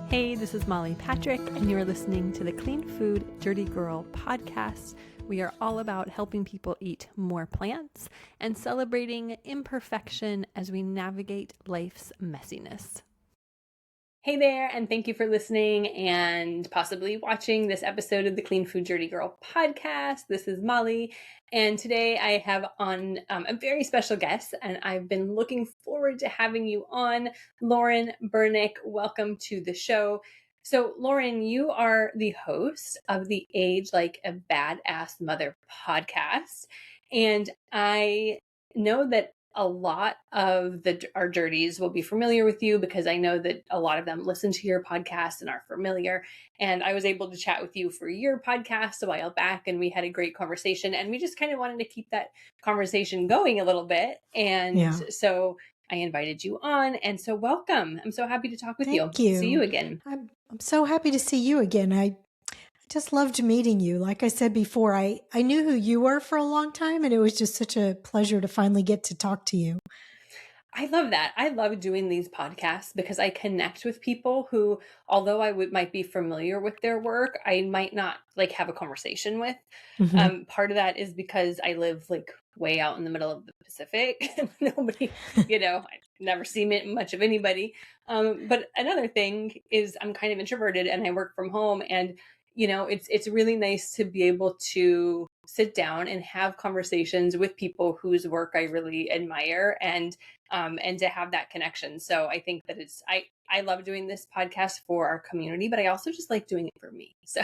Hey, this is Molly Patrick, and you're listening to the Clean Food Dirty Girl podcast. We are all about helping people eat more plants and celebrating imperfection as we navigate life's messiness. Hey there, and thank you for listening and possibly watching this episode of the Clean Food Dirty Girl podcast. This is Molly, and today I have on a very special guest, and I've been looking forward to having you on, Lauren Bernick. Welcome to the show. So, Lauren, you are the host of the Age Like a Badass Mother podcast, and I know that a lot of our dirties will be familiar with you because I know that a lot of them listen to your podcast and are familiar. And I was able to chat with you for your podcast a while back, and we had a great conversation, and we just kind of wanted to keep that conversation going a little bit. And so I invited you on, and so welcome. I'm so happy to talk with you. Thank you. See you again. I'm so happy to see you again. I just loved meeting you. Like I said before, I knew who you were for a long time, and it was just such a pleasure to finally get to talk to you. I love that. I love doing these podcasts because I connect with people who, although I might be familiar with their work, I might not have a conversation with. Mm-hmm. Part of that is because I live way out in the middle of the Pacific. Nobody, I never see much of anybody. But another thing is I'm kind of introverted and I work from home, and it's really nice to be able to sit down and have conversations with people whose work I really admire and to have that connection. So I think that I love doing this podcast for our community, but I also just like doing it for me. So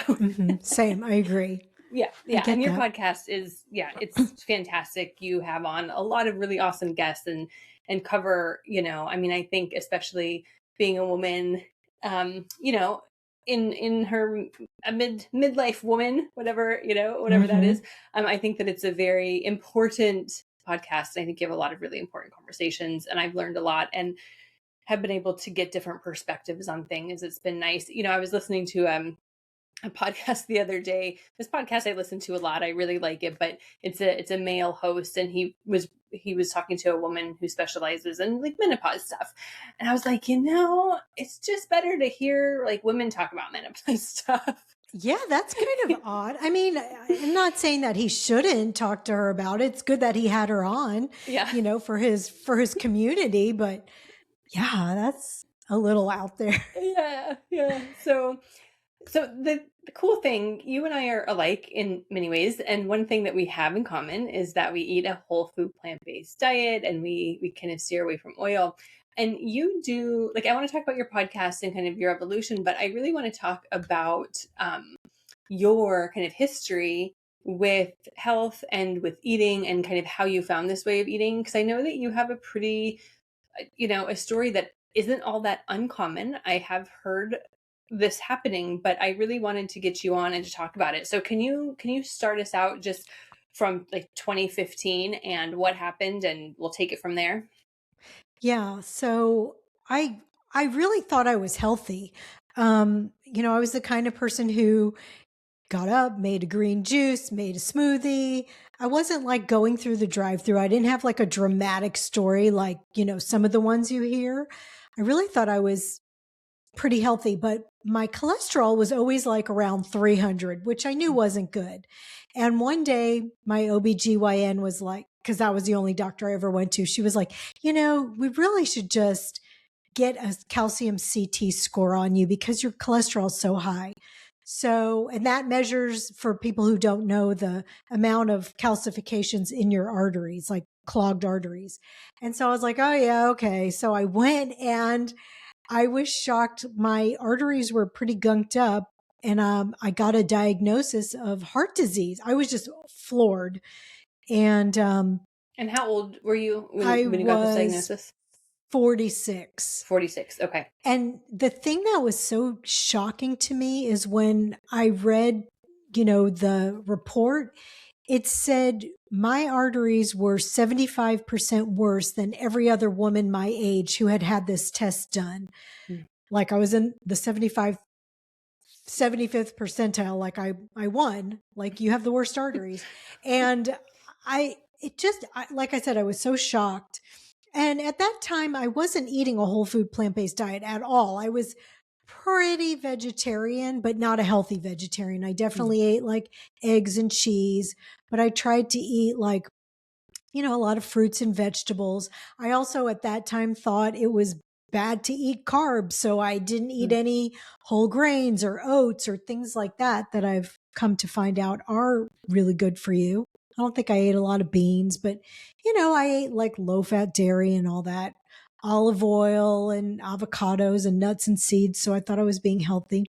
Same. I agree. Yeah. And your podcast is, it's fantastic. You have on a lot of really awesome guests and cover, I think especially being a woman, in her midlife woman, whatever that is. I think that it's a very important podcast. I think you have a lot of really important conversations, and I've learned a lot and have been able to get different perspectives on things. It's been nice. I was listening to a podcast the other day. This podcast I listen to a lot. I really like it, but it's a male host, and he was talking to a woman who specializes in menopause stuff. And I was like, it's just better to hear women talk about menopause stuff. Yeah, that's kind of odd. I mean, I'm not saying that he shouldn't talk to her about it. It's good that he had her on, for his community, but yeah, that's a little out there. Yeah. So the cool thing, you and I are alike in many ways. And one thing that we have in common is that we eat a whole food plant-based diet, and we kind of steer away from oil. And you do, I want to talk about your podcast and kind of your evolution, but I really want to talk about your kind of history with health and with eating and kind of how you found this way of eating. Because I know that you have a pretty, a story that isn't all that uncommon. I have heard this happening, but I really wanted to get you on and to talk about it. So can you start us out just from 2015 and what happened, and we'll take it from there? Yeah. So I really thought I was healthy. I was the kind of person who got up, made a green juice, made a smoothie. I wasn't going through the drive-through. I didn't have a dramatic story some of the ones you hear. I really thought I was pretty healthy, but my cholesterol was always around 300, which I knew wasn't good. And one day my OBGYN was because that was the only doctor I ever went to. She was like, we really should just get a calcium CT score on you because your cholesterol is so high. So, and that measures, for people who don't know, the amount of calcifications in your arteries, clogged arteries. And so I was like, oh yeah, okay. So I went, and I was shocked. My arteries were pretty gunked up, and I got a diagnosis of heart disease. I was just floored. And how old were you when you got this diagnosis? 46. 46. Okay. And the thing that was so shocking to me is when I read, the report, it said my arteries were 75% worse than every other woman my age who had this test done. I was in the 75th percentile, I won, you have the worst arteries. And like I said, I was so shocked. And at that time, I wasn't eating a whole food plant-based diet at all. I was pretty vegetarian, but not a healthy vegetarian. I definitely ate like eggs and cheese, but I tried to eat like, a lot of fruits and vegetables. I also at that time thought it was bad to eat carbs. So I didn't eat any whole grains or oats or things like that I've come to find out are really good for you. I don't think I ate a lot of beans, but I ate like low fat dairy and all that, olive oil and avocados and nuts and seeds. So I thought I was being healthy.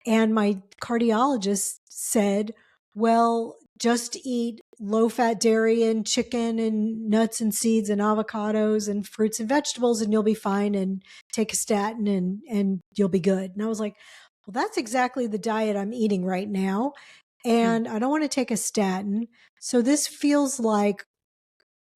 And my cardiologist said, well, just eat low fat dairy and chicken and nuts and seeds and avocados and fruits and vegetables and you'll be fine, and take a statin and you'll be good. And I was like, well, that's exactly the diet I'm eating right now. And I don't want to take a statin. So this feels like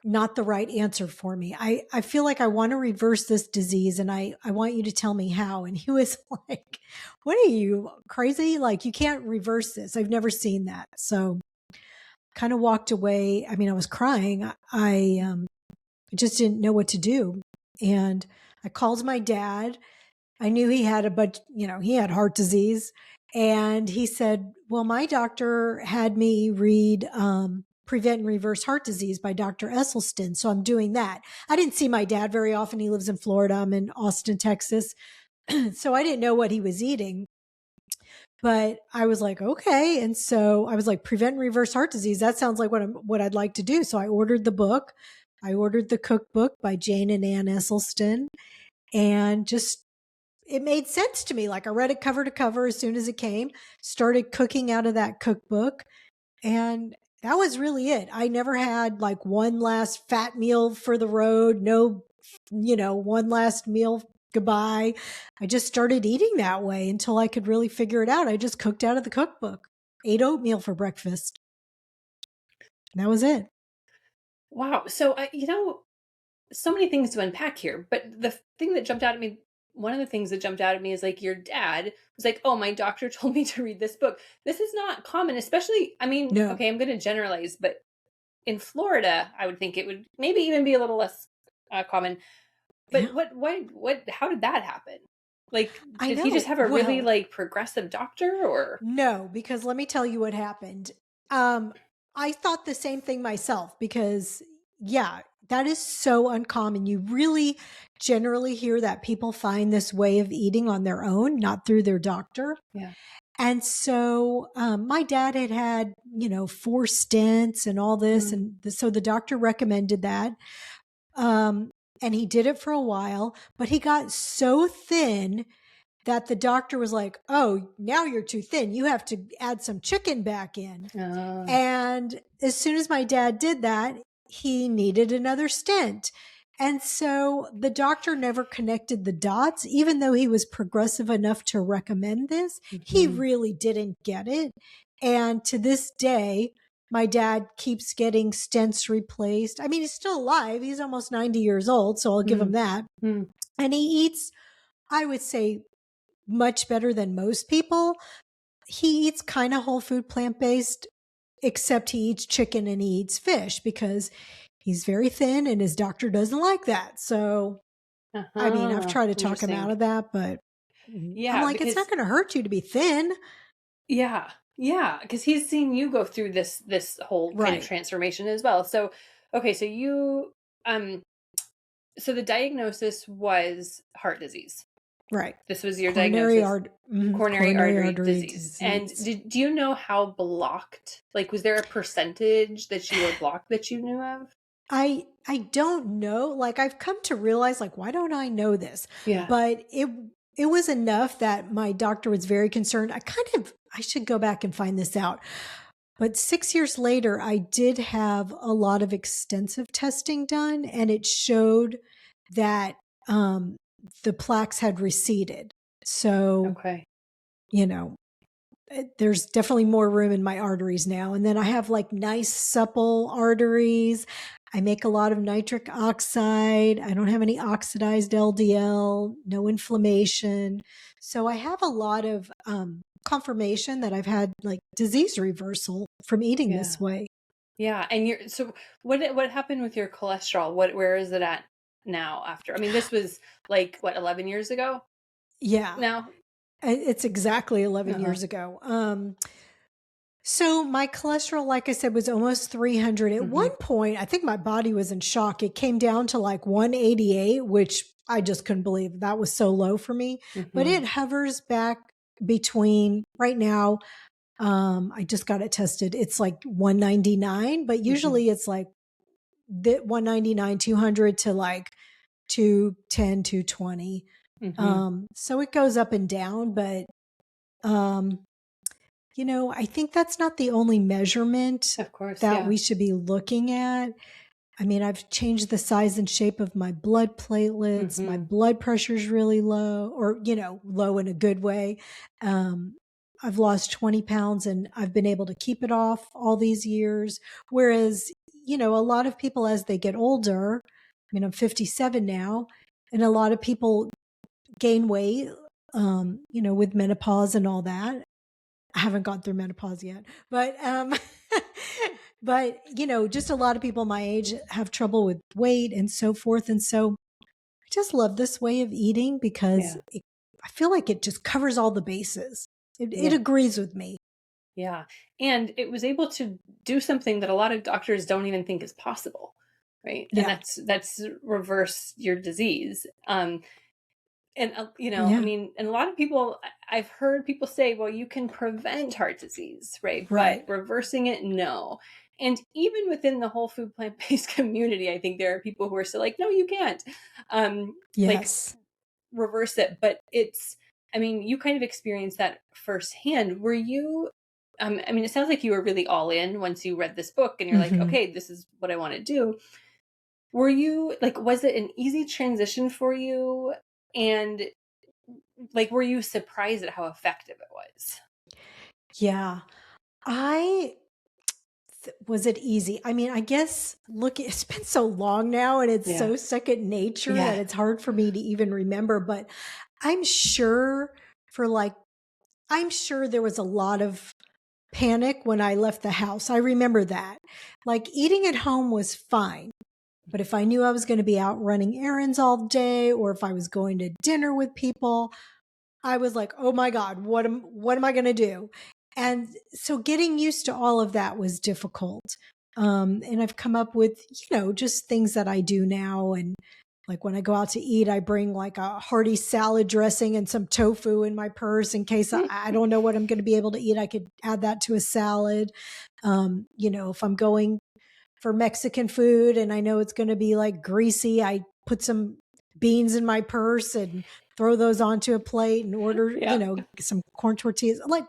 not the right answer for me. I feel like I want to reverse this disease and I want you to tell me how. And he was like, what are you, crazy? Like, you can't reverse this. I've never seen that. So kind of walked away. I mean, I was crying. I just didn't know what to do. And I called my dad. I knew he had he had heart disease. And he said, well, my doctor had me read Prevent and Reverse Heart Disease by Dr. Esselstyn. So I'm doing that. I didn't see my dad very often. He lives in Florida. I'm in Austin, Texas. So I didn't know what he was eating. But I was like, okay. And so I was like, Prevent and Reverse Heart Disease. That sounds like what I'd like to do. So I ordered the book. I ordered the cookbook by Jane and Ann Esselstyn. And just, it made sense to me. Like, I read it cover to cover as soon as it came, started cooking out of that cookbook. And that was really it. I never had like one last fat meal for the road. No, one last meal goodbye. I just started eating that way until I could really figure it out. I just cooked out of the cookbook, ate oatmeal for breakfast. And that was it. Wow. So, so many things to unpack here, but the thing that jumped out at me, one of the things that jumped out at me is like, your dad was like, oh, my doctor told me to read this book. This is not common, especially, No. okay, I'm going to generalize, but in Florida, I would think it would maybe even be a little less common. But Yeah. how did that happen? Like, I did know. he just have a really Well, like progressive doctor, or? no, because let me tell you what happened. I thought the same thing myself because, yeah, that is so uncommon. You really generally hear that people find this way of eating on their own, not through their doctor. Yeah. And so my dad had, 4 stents and all this. And so the doctor recommended that. And he did it for a while, but he got so thin that the doctor was like, oh, now you're too thin. You have to add some chicken back in. And as soon as my dad did that, he needed another stent. And so the doctor never connected the dots, even though he was progressive enough to recommend this. He really didn't get it. And to this day, my dad keeps getting stents replaced. I mean, he's still alive. He's almost 90 years old, so I'll give him that. And he eats, I would say, much better than most people. He eats kind of whole food, plant-based, except he eats chicken and he eats fish because he's very thin and his doctor doesn't like that. So, I mean, I've tried to talk him out of that, but I'm like, it's not going to hurt you to be thin. Yeah. Yeah. Because he's seen you go through this whole kind of transformation as well. So, okay. So you, so the diagnosis was heart disease. Right. This was your diagnosis. Coronary artery disease. And do you know how blocked, like, was there a percentage that you were blocked that you knew of? I don't know. Like, I've come to realize, like, why don't I know this? Yeah. But it was enough that my doctor was very concerned. I should go back and find this out. But 6 years later, I did have a lot of extensive testing done, and it showed that the plaques had receded. So, okay. There's definitely more room in my arteries now. And then I have like nice supple arteries. I make a lot of nitric oxide. I don't have any oxidized LDL, no inflammation. So I have a lot of confirmation that I've had like disease reversal from eating this way. Yeah. And so what happened with your cholesterol? Where is it at now after? I mean, this was like, what, 11 years ago? Yeah. Now? It's exactly 11 Uh-huh. years ago. So my cholesterol, like I said, was almost 300. At Mm-hmm. one point, I think my body was in shock. It came down to like 188, which I just couldn't believe that was so low for me. But Mm-hmm. it hovers back between right now. I just got it tested. It's like 199, but Mm-hmm. usually it's like the 199, 200 to like 210, 220. Mm-hmm. So it goes up and down, but um, I think that's not the only measurement Of course. that Yeah. we should be looking at. I mean, I've changed the size and shape of my blood platelets. My Mm-hmm. blood pressure's really low, or, low in a good way. Um, I've lost 20 pounds and I've been able to keep it off all these years. Whereas, a lot of people as they get older, I mean, I'm 57 now, and a lot of people gain weight, with menopause and all that. I haven't gone through menopause yet, but but just a lot of people my age have trouble with weight and so forth. And so I just love this way of eating because Yeah. I feel like it just covers all the bases. It Yeah. agrees with me. Yeah. And it was able to do something that a lot of doctors don't even think is possible. Right. And Yeah, that's reverse your disease. And I yeah, mean, and a lot of people, I've heard people say, well, you can prevent heart disease, right? But right. reversing it, no. And even within the whole food plant-based community, I think there are people who are still like, no, you can't like Yes. reverse it. But I mean, you kind of experienced that firsthand. Were you I mean, it sounds like you were really all in once you read this book and you're like, Hmm. okay, this is what I want to do. Were you like, was it an easy transition for you? And like, were you surprised at how effective it was? Yeah. I was it easy? I mean, I guess look, it's been so long now and it's Yeah. so second nature that Yeah. it's hard for me to even remember, but I'm sure for like I'm sure there was a lot of panic when I left the house. I remember that. Like eating at home was fine. But if I knew I was going to be out running errands all day or if I was going to dinner with people, I was like, "Oh my god, what am I going to do?" And so getting used to all of that was difficult. And I've come up with, just things that I do now. And like when I go out to eat, I bring like a hearty salad dressing and some tofu in my purse in case I don't know what I'm going to be able to eat. I could add that to a salad. If I'm going for Mexican food and I know it's going to be like greasy, I put some beans in my purse and throw those onto a plate and order, Yeah. some corn tortillas. Like,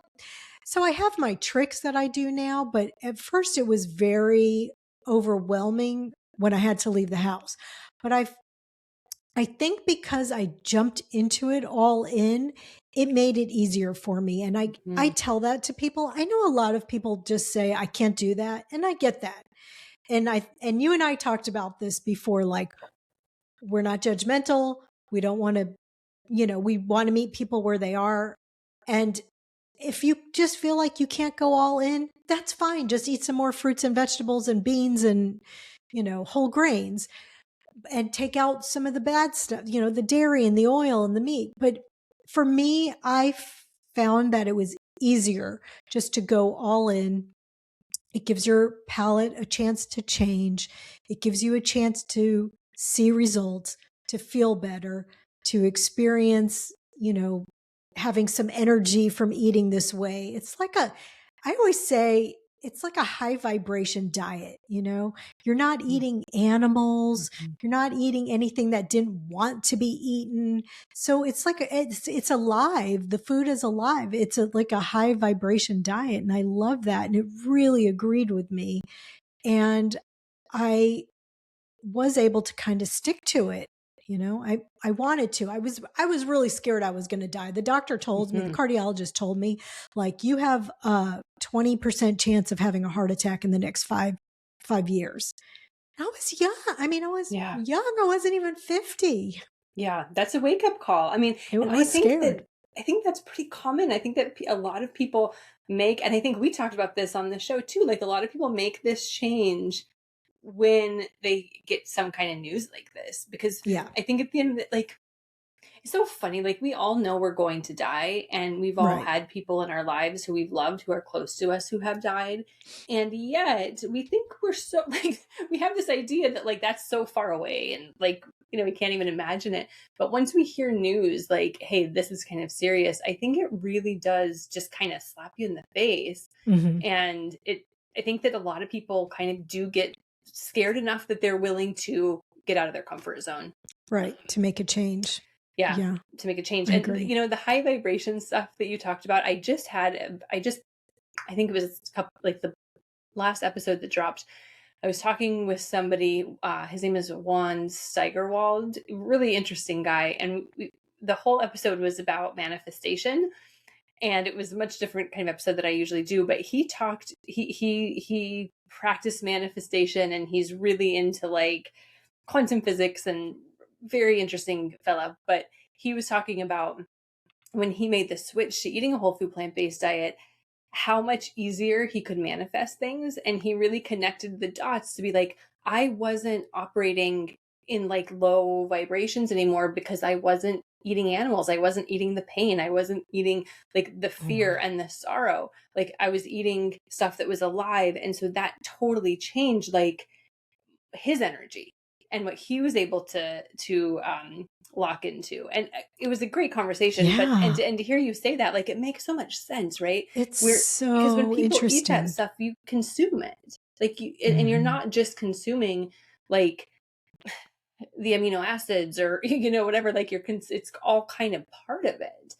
so I have my tricks that I do now, but at first it was very overwhelming when I had to leave the house. But I think because I jumped into it all in, it made it easier for me. And I Mhm. tell that to people. I know a lot of people just say I can't do that, and I get that. And you and I talked about this before, like we're not judgmental. We don't want to, we want to meet people where they are. And if you just feel like you can't go all in, that's fine. Just eat some more fruits and vegetables and beans and, whole grains, and take out some of the bad stuff, the dairy and the oil and the meat. But for me, I found that it was easier just to go all in. It gives your palate a chance to change. It gives you a chance to see results, to feel better, to experience, having some energy from eating this way. I always say, it's like a high vibration diet. You're not eating animals. Mhm. You're not eating anything that didn't want to be eaten. So it's alive. The food is alive. It's like a high vibration diet. And I love that. And it really agreed with me. And I was able to kind of stick to it. I wanted to. I was really scared I was going to die. The doctor told me, the Mhm. cardiologist told me, like, you have a 20% chance of having a heart attack in the next five years. I was young. I mean, I was Yeah. young. I wasn't even 50. Yeah. That's a wake up call. I mean, and I was scared. I think that's pretty common. I think that a lot of people make, and I think we talked about this on the show too, like a lot of people make this change when they get some kind of news like this, because Yeah. I think at the end of it, like, so funny. Like, we all know we're going to die, and we've all Right. had people in our lives who we've loved who are close to us who have died. And yet we think we're so like, we have this idea that like that's so far away and like, we can't even imagine it. But once we hear news like, hey, this is kind of serious, I think it really does just kind of slap you in the face. Hmm. And I think that a lot of people kind of do get scared enough that they're willing to get out of their comfort zone. Right. To make a change. Yeah, Yeah. to make a change. I And agree. the high vibration stuff that you talked about, I think it was a couple, like the last episode that dropped, I was talking with somebody, his name is Juan Steigerwald, really interesting guy. And the whole episode was about manifestation. And it was a much different kind of episode that I usually do, but he practiced manifestation, and he's really into like quantum physics, and very interesting fella. But he was talking about when he made the switch to eating a whole food plant-based diet, how much easier he could manifest things. And he really connected the dots to be like, I wasn't operating in like low vibrations anymore because I wasn't eating animals. I wasn't eating the pain. I wasn't eating like the fear and the sorrow. Like, I was eating stuff that was alive. And so that totally changed like his energy and what he was able to lock into. And it was a great conversation. But Yeah. and to hear you say that, like, it makes so much sense, right? It's Because when so people eat that interesting. stuff, you consume it. Like, and you're not just consuming like the amino acids or whatever. Like, it's all kind of part of it.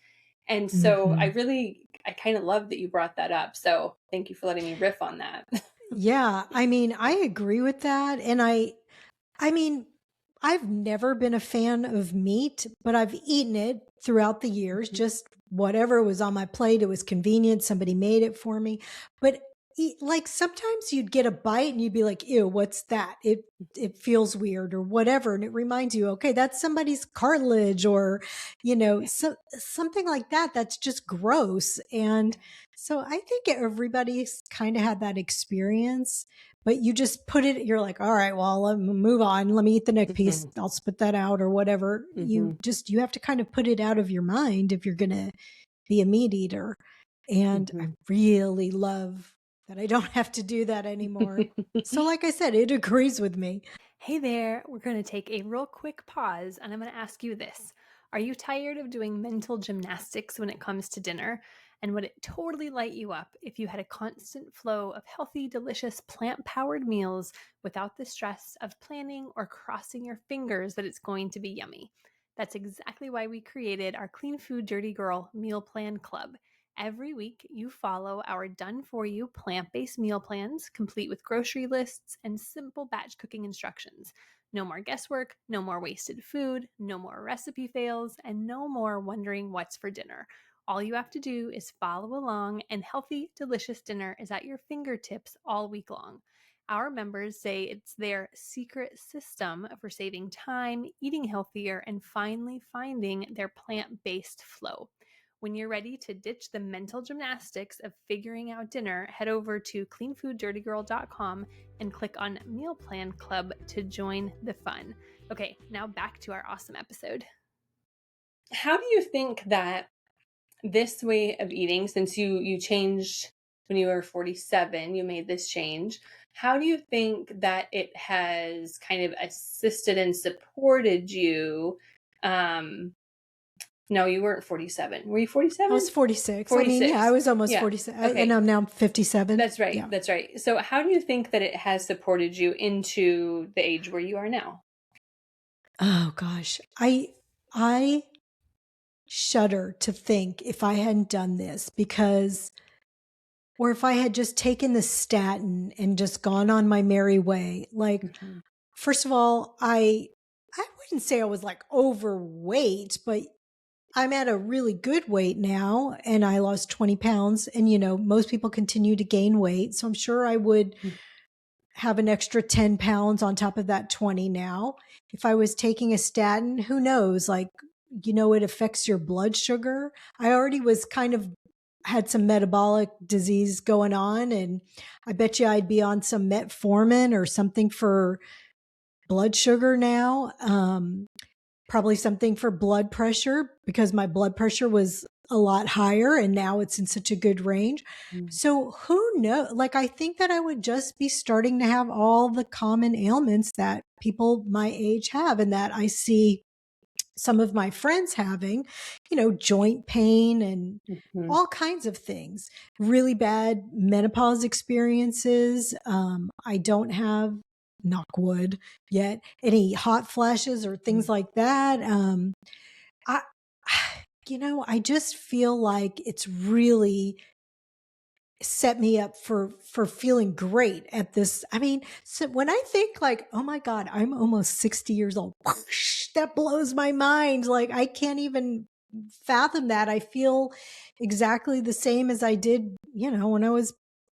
And so Hmm. I kind of love that you brought that up. So thank you for letting me riff on that. Yeah. I mean, I agree with that. And I mean, I've never been a fan of meat, but I've eaten it throughout the years, just whatever was on my plate. It was convenient. Somebody made it for me. But like sometimes you'd get a bite and you'd be like, ew, what's that? It feels weird or whatever. And it reminds you, okay, that's somebody's cartilage or, something like that. That's just gross. And so I think everybody's kind of had that experience, but you just put it, you're like, all right, well, let me move on. Let me eat the neck piece. I'll spit that out or whatever. You have to kind of put it out of your mind if you're going to be a meat eater. And I really love that I don't have to do that anymore. So like I said, it agrees with me. Hey there, we're going to take a real quick pause, and I'm going to ask you this. Are you tired of doing mental gymnastics when it comes to dinner? And would it totally light you up if you had a constant flow of healthy, delicious, plant-powered meals without the stress of planning or crossing your fingers that it's going to be yummy? That's exactly why we created our Clean Food Dirty Girl Meal Plan Club. Every week, you follow our done-for-you plant-based meal plans, complete with grocery lists and simple batch cooking instructions. No more guesswork, no more wasted food, no more recipe fails, and no more wondering what's for dinner. All you have to do is follow along, and healthy, delicious dinner is at your fingertips all week long. Our members say it's their secret system for saving time, eating healthier, and finally finding their plant-based flow. When you're ready to ditch the mental gymnastics of figuring out dinner, head over to cleanfooddirtygirl.com and click on Meal Plan Club to join the fun. Okay, now back to our awesome episode. How do you think that this way of eating, since you changed when you were 47, you made this change, how do you think that it has kind of assisted and supported you? No, you weren't 47. Were you 47? I was 46. 46. I mean, yeah, I was almost 47. Okay. And I'm now 57. That's right. Yeah. That's right. So how do you think that it has supported you into the age where you are now? Oh gosh. I shudder to think if I hadn't done this or if I had just taken the statin and just gone on my merry way. Like, first of all, I wouldn't say I was like overweight, but I'm at a really good weight now, and I lost 20 pounds. And, most people continue to gain weight. So I'm sure I would have an extra 10 pounds on top of that 20 now. If I was taking a statin, who knows? Like, it affects your blood sugar. I already was had some metabolic disease going on, and I bet you I'd be on some metformin or something for blood sugar now. probably something for blood pressure because my blood pressure was a lot higher and now it's in such a good range. So who knows? Like, I think that I would just be starting to have all the common ailments that people my age have and that I see some of my friends having, joint pain and Mhm. all kinds of things, really bad menopause experiences. I don't have, knock wood, yet any hot flashes or things like that. I, I just feel like it's really set me up for feeling great at this. I mean, so when I think like, oh my God, I'm almost 60 years old, that blows my mind. Like, I can't even fathom that. I feel exactly the same as I did, when I was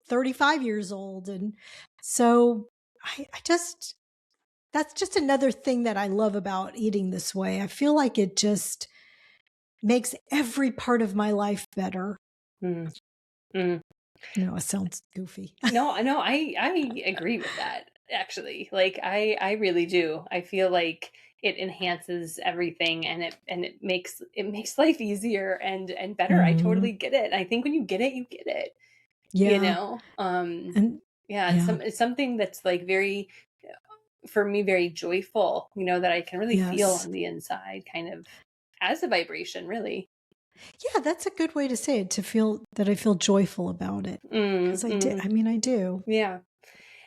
35 years old. And so I just, that's just another thing that I love about eating this way. I feel like it just makes every part of my life better. Mm. Mm. No, it sounds goofy. No, I agree with that, actually. Like, I really do. I feel like it enhances everything, and it makes life easier and better. I Mhm. totally get it. I think when you get it, you get it. You Yeah. know? And Yeah, and yeah. it's something that's like very, for me, very joyful, that I can really feel Yes. on the inside, kind of as a vibration, really. Yeah, that's a good way to say it, to feel that I feel joyful about it. Mm, Because I did. mm, I mean, I do. yeah.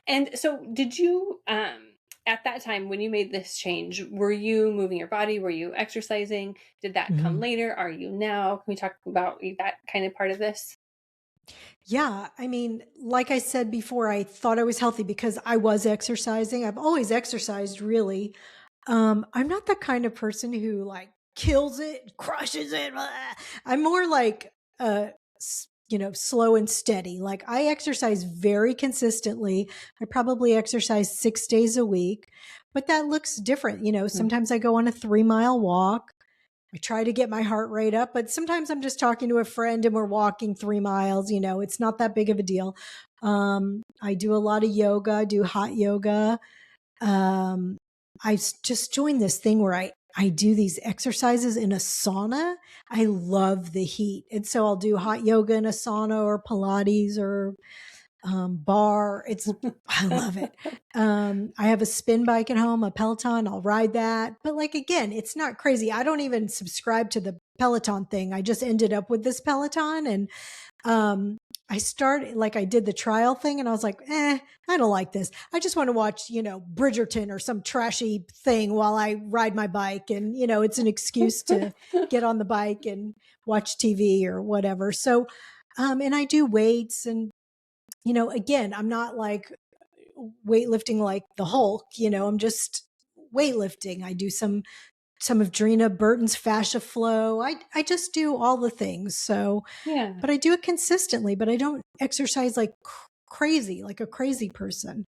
And so did you, at that time when you made this change, were you moving your body? Were you exercising? Did that come Mhm. later? Are you now? Can we talk about that kind of part of this? Yeah. I mean, like I said before, I thought I was healthy because I was exercising. I've always exercised, really. I'm not the kind of person who like kills it, crushes it. Blah. I'm more like, slow and steady. Like, I exercise very consistently. I probably exercise 6 days a week, but that looks different. Mm. Sometimes I go on a 3 mile walk. I try to get my heart rate up, but sometimes I'm just talking to a friend and we're walking 3 miles. It's not that big of a deal. I do a lot of yoga, I do hot yoga. Um, just joined this thing where I do these exercises in a sauna. I love the heat. And so I'll do hot yoga in a sauna or Pilates or bar. I love it. I have a spin bike at home, a Peloton. I'll ride that. But like, again, it's not crazy. I don't even subscribe to the Peloton thing. I just ended up with this Peloton and um, I did the trial thing and I was like, I don't like this. I just want to watch, Bridgerton or some trashy thing while I ride my bike. And, it's an excuse to get on the bike and watch TV or whatever. So, and I do weights and, again, I'm not like weightlifting like the Hulk, I'm just weightlifting. I do some of Drina Burton's fascia flow. I just do all the things. So, Yeah. but I do it consistently, but I don't exercise like crazy, like a crazy person.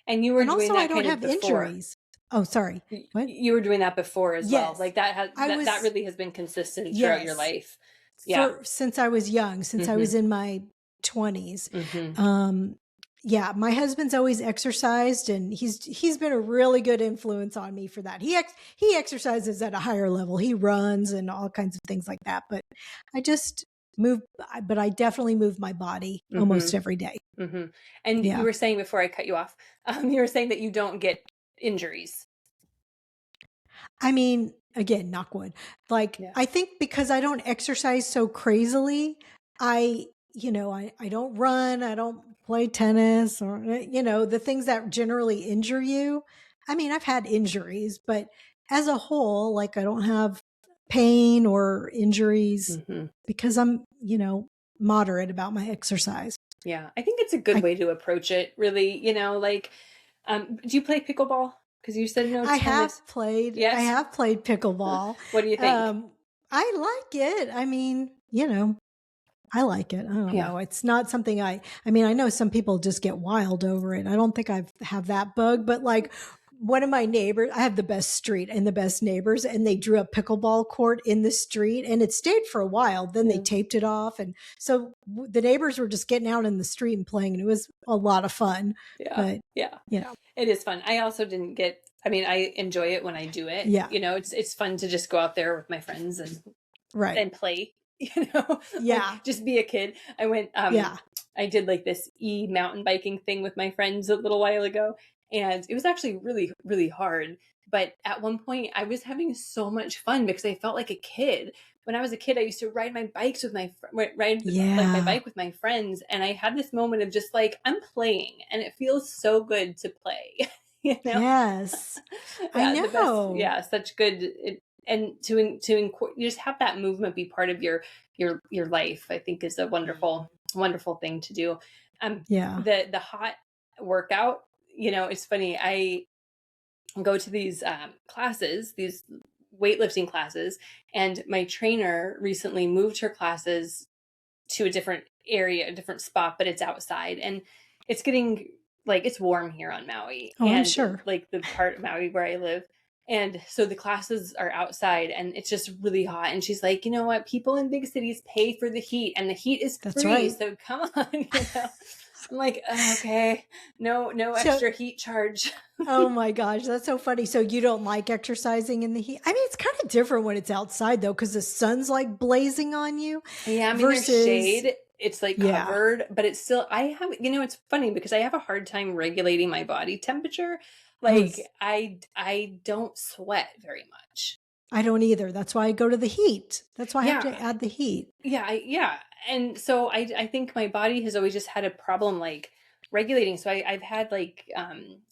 And you were And doing also I that don't kind of have before. injuries. Oh, sorry. What? You were doing that before as well. Yes. Like that has I that was, really has been consistent throughout your yes, life. Yeah. since I was young, since I Mhm. was in my 20s. Mhm. Um, yeah, my husband's always exercised and he's been a really good influence on me for that. He exercises at a higher level. He runs and all kinds of things like that, but I just move but I definitely move my body almost Mhm. every day. Mhm. And you Yeah. were saying before I cut you off, you were saying that you don't get injuries. I mean, again, knock wood. Like, Yeah. I think because I don't exercise so crazily, I don't run, I don't play tennis or, the things that generally injure you. I mean, I've had injuries, but as a whole, like, I don't have pain or injuries Mhm. because I'm, moderate about my exercise. Yeah. I think it's a good I, way to approach it, really, like, do you play pickleball? Because you said no tennis. I Yes. have played pickleball. What do you think? Um, I like it. I mean, I like it. I don't Yeah. know. It's not something I mean, I know some people just get wild over it. I don't think I've have that bug, but like one of my neighbors, I have the best street and the best neighbors, and they drew a pickleball court in the street and it stayed for a while. Then they Yeah. taped it off. And so the neighbors were just getting out in the street and playing, and it was a lot of fun. Yeah. But, Yeah. you know, It is fun. I also didn't get I mean, I enjoy it when I do it. Yeah. You know, it's fun to just go out there with my friends Right. and play, you know, Yeah. like just be a kid. I went, Yeah. I did like this mountain biking thing with my friends a little while ago, and it was actually really, really hard. But at one point, I was having so much fun because I felt like a kid. When I was a kid, I used to ride my bikes with ride like my Yeah. bike with my friends, and I had this moment of just like I'm playing, and it feels so good to play. You know, Yes. I yeah, the best, know. yeah, such good. And you just have that movement be part of your life, I think is a wonderful thing to do. Yeah. The hot workout, you know, it's funny, I go to these classes, these weightlifting classes, and my trainer recently moved her classes to a different area, a different spot, but it's outside, and it's getting like it's warm here on Maui, Oh, I'm and sure. like the part of Maui where I live. And so the classes are outside and it's just really hot. And she's like, you know what? People in big cities pay for the heat and the heat is That's free. right. So come on, you know. I'm like, okay, no So, extra heat charge. oh my gosh, that's so funny. So you don't like exercising in the heat? I mean, it's kind of different when it's outside though, because the sun's like blazing on you Yeah, I mean, there's versus, shade. It's like yeah. covered, but it's still, I have, you know, it's funny because I have a hard time regulating my body temperature. Oh, Like I don't sweat very much. I don't either. That's why I go to the heat. That's why I have Yeah. to add the heat. Yeah. And so I think my body has always just had a problem like regulating. So I've had like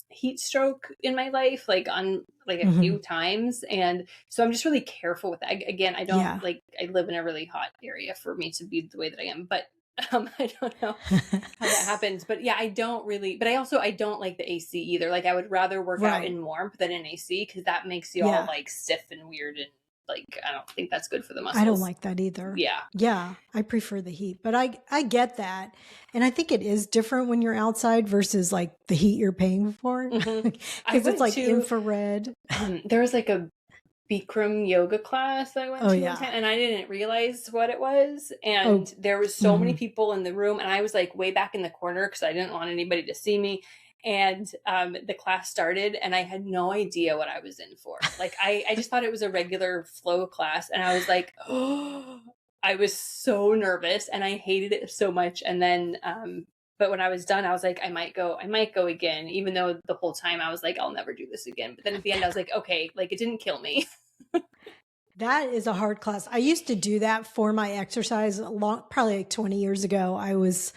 heat stroke in my life, like on like a Hmm. few times. And so I'm just really careful with that. Again, I don't Yeah. like, I live in a really hot area for me to be the way that I am, but I don't know how that happens. But yeah, I don't really, but I don't like the AC either. Like I would rather work out Right. in warmth than in AC because that makes you all Yeah. like stiff and weird, and like I don't think that's good for the I don't muscles. like that either. Yeah. Yeah, I prefer the heat, but I get that. And I think it is different when you're outside versus like the heat you're paying for Mm-hmm. I because it's went like to infrared. there was like a Bikram yoga class I went Oh to one yeah. time, and I didn't realize what it was. Oh, And there was so many mhm. people in the room, and I was like way back in the corner because I didn't want anybody to see me. And the class started, and I had no idea what I was in for. Like I just thought it was a regular flow class, and I was like, oh, I was so nervous, and I hated it so much. And then but when I was done, I was like, I might go again, even though the whole time I was like, I'll never do this again. But then at the end, I was like, okay, like it didn't kill me. That is a hard class. I used to do that for my exercise a long, probably like 20 years ago. I was,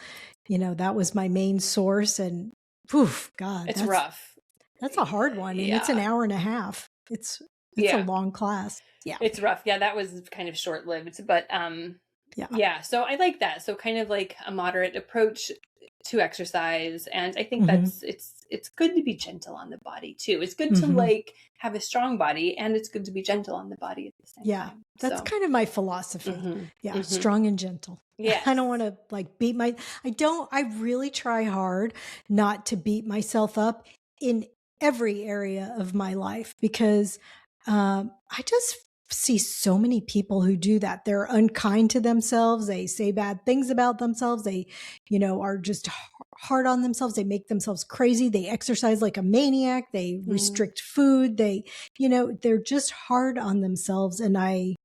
that was my main source, and poof, God, It's rough. that's a hard one, and it's an Yeah. hour and a half. It's a Yeah. long class. Yeah. It's rough. Yeah, that was kind of short lived. But Yeah. yeah, so I like that. So kind of like a moderate approach to exercise. And I think Hmm. it's good to be gentle on the body too. It's good to Hmm. like have a strong body, and it's good to be gentle on the body at the same Yeah. time. That's So kind of my philosophy. mhm, Yeah. mhm. Strong and gentle. Yes. I don't want to like I really try hard not to beat myself up in every area of my life because I just see so many people who do that. They're unkind to themselves. They say bad things about themselves. They, are just hard on themselves. They make themselves crazy. They exercise like a maniac. They restrict food. They're just hard on themselves. And I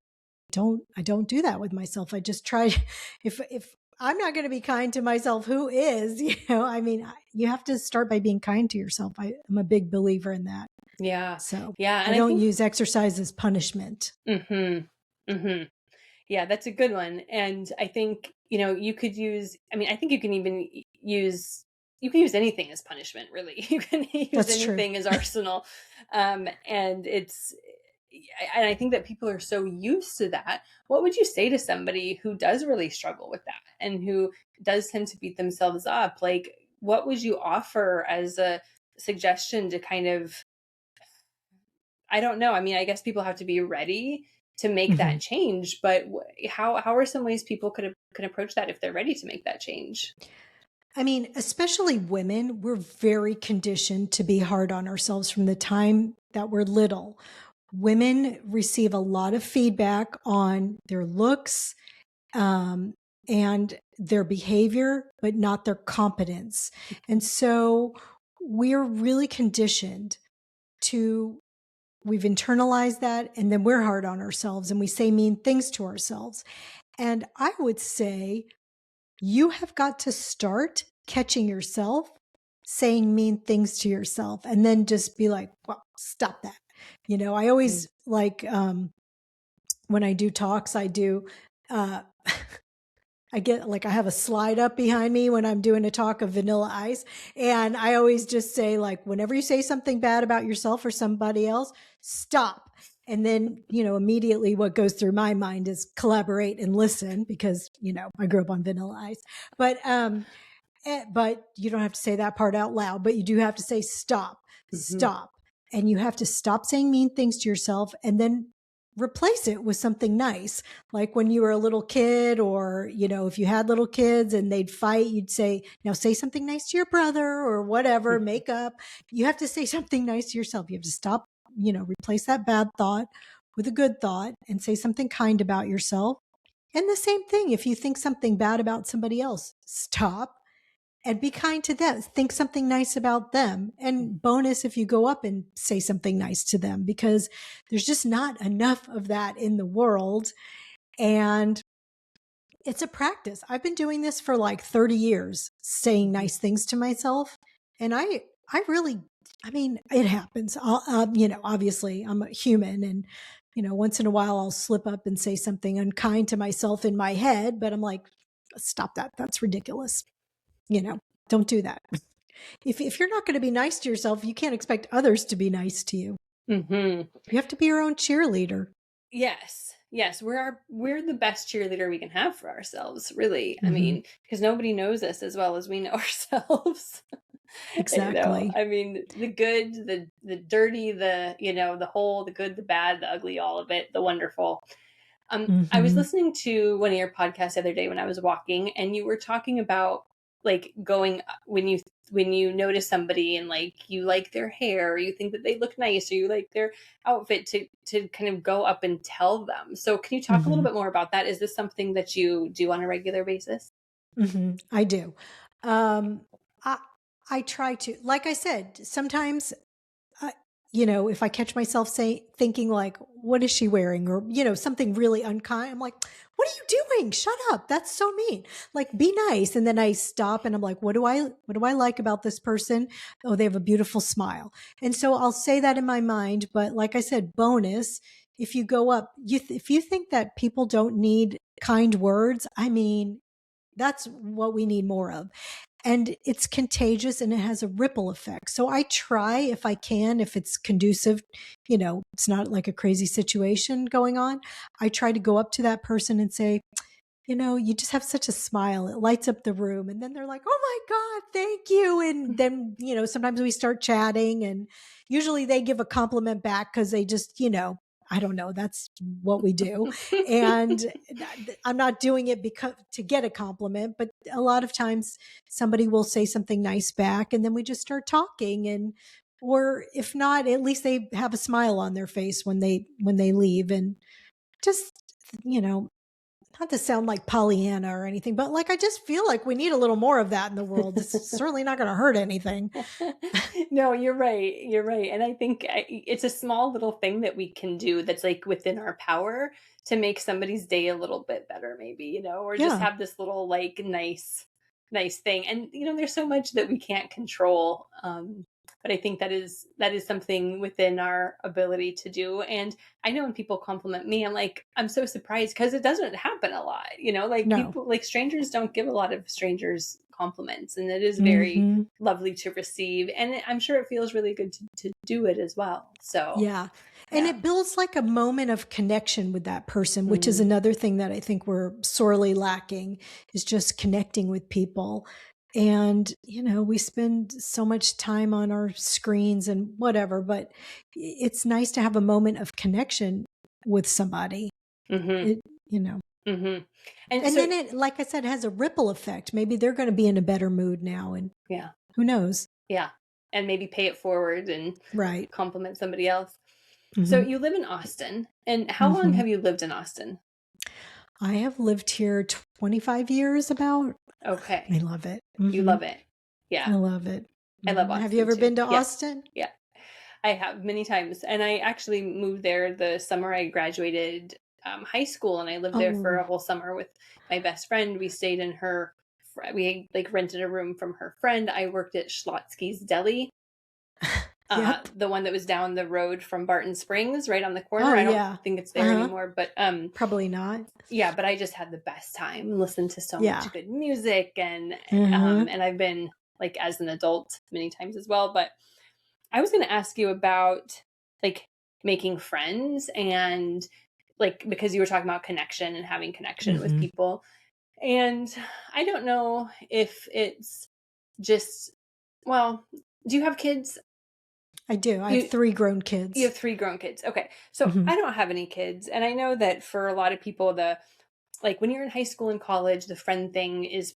don't do that with myself. I just try if I'm not going to be kind to myself, who is, I mean, you have to start by being kind to yourself. I'm a big believer in that. Yeah. So Yeah. I And I don't think use exercise as punishment. yeah, that's a good one. And I think, you could use, I mean, I think you can even use anything as punishment, really. You can use That's true. anything as arsenal. And I think that people are so used to that. What would you say to somebody who does really struggle with that and who does tend to beat themselves up? Like, what would you offer as a suggestion to kind of, I don't know. I mean, I guess people have to be ready to make Mhm. that change, but how are some ways people can approach that if they're ready to make that change? I mean, especially women, we're very conditioned to be hard on ourselves from the time that we're little. Women receive a lot of feedback on their looks, and their behavior, but not their competence. And so we're really conditioned we've internalized that, and then we're hard on ourselves and we say mean things to ourselves. And I would say you have got to start catching yourself saying mean things to yourself and then just be like, well, stop that. I always like, when I do talks, I do, I get like, I have a slide up behind me when I'm doing a talk of Vanilla Ice. And I always just say, like, whenever you say something bad about yourself or somebody else, stop. And then, immediately what goes through my mind is collaborate and listen because, I grew up on Vanilla Ice. But you don't have to say that part out loud, but you do have to say stop, stop. And you have to stop saying mean things to yourself and then replace it with something nice. Like when you were a little kid or, if you had little kids and they'd fight, you'd say, now say something nice to your brother or whatever, make up. You have to say something nice to yourself. You have to stop, replace that bad thought with a good thought and say something kind about yourself. And the same thing, if you think something bad about somebody else, stop and be kind to them. Think something nice about them. And bonus if you go up and say something nice to them, because there's just not enough of that in the world. And it's a practice. I've been doing this for like 30 years, saying nice things to myself. And I really, it happens. Obviously I'm a human and, once in a while I'll slip up and say something unkind to myself in my head, but I'm like, stop that. That's ridiculous. Don't do that. If you're not going to be nice to yourself, you can't expect others to be nice to you. You have to be your own cheerleader. Yes. We're the best cheerleader we can have for ourselves, really. Because nobody knows us as well as we know ourselves. Exactly. The good, the dirty, the whole, the good, the bad, the ugly, all of it, the wonderful. I was listening to one of your podcasts the other day when I was walking, and you were talking about like going when you notice somebody and like you like their hair or you think that they look nice or you like their outfit to kind of go up and tell them. So can you talk a little bit more about that? Is this something that you do on a regular basis? I do. I try to, like I said, sometimes if I catch myself thinking like, what is she wearing? Or, something really unkind. I'm like, what are you doing? Shut up. That's so mean. Like, be nice. And then I stop and I'm like, what do I like about this person? Oh, they have a beautiful smile. And so I'll say that in my mind. But like I said, bonus, if you go up, if you think that people don't need kind words, that's what we need more of. And it's contagious and it has a ripple effect. So I try if I can, if it's conducive, it's not like a crazy situation going on. I try to go up to that person and say, you just have such a smile. It lights up the room. And then they're like, oh my God, thank you. And then, sometimes we start chatting and usually they give a compliment back because they just, I don't know. That's what we do. And I'm not doing it to get a compliment, but a lot of times somebody will say something nice back and then we just start talking or if not, at least they have a smile on their face when they leave and just, not to sound like Pollyanna or anything, but like, I just feel like we need a little more of that in the world. It's certainly not going to hurt anything. No, you're right. You're right. And I think it's a small little thing that we can do that's like within our power to make somebody's day a little bit better, maybe, or just have this little like nice thing. And, there's so much that we can't control. But I think that is something within our ability to do. And I know when people compliment me, I'm like, I'm so surprised because it doesn't happen a lot, people, like strangers don't give a lot of strangers compliments, and it is very lovely to receive. And I'm sure it feels really good to do it as well. So, yeah. And it builds like a moment of connection with that person, which is another thing that I think we're sorely lacking is just connecting with people. And, we spend so much time on our screens and whatever, but it's nice to have a moment of connection with somebody, And then it, like I said, has a ripple effect. Maybe they're going to be in a better mood now. And who knows? Yeah. And maybe pay it forward and compliment somebody else. So you live in Austin, and how long have you lived in Austin? I have lived here 25 years about. Okay. I love it. You love it. Yeah. I love it. I love Austin. Have you ever been to Austin? Yeah. I have many times. And I actually moved there the summer I graduated high school, and I lived there for a Oh, whole summer with my best friend. We stayed in her, we like rented a room from her friend. I worked at Schlotsky's Deli, yep. the one that was down the road from Barton Springs, right on the corner. Oh, I don't yeah. think it's there Uh-huh. anymore, but Probably not. yeah, but I just had the best time. Listened to so Yeah. much good music, Uh-huh. and I've been like as an adult many times as well. But I was going to ask you about like making friends and like because you were talking about connection and having connection with Hmm. people. And I don't know if it's just well, do you have kids? I do. I have You 3 grown you kids. have 3 grown kids. Okay. So Hmm. I don't have any kids, and I know that for a lot of people the like when you're in high school and college, the friend thing is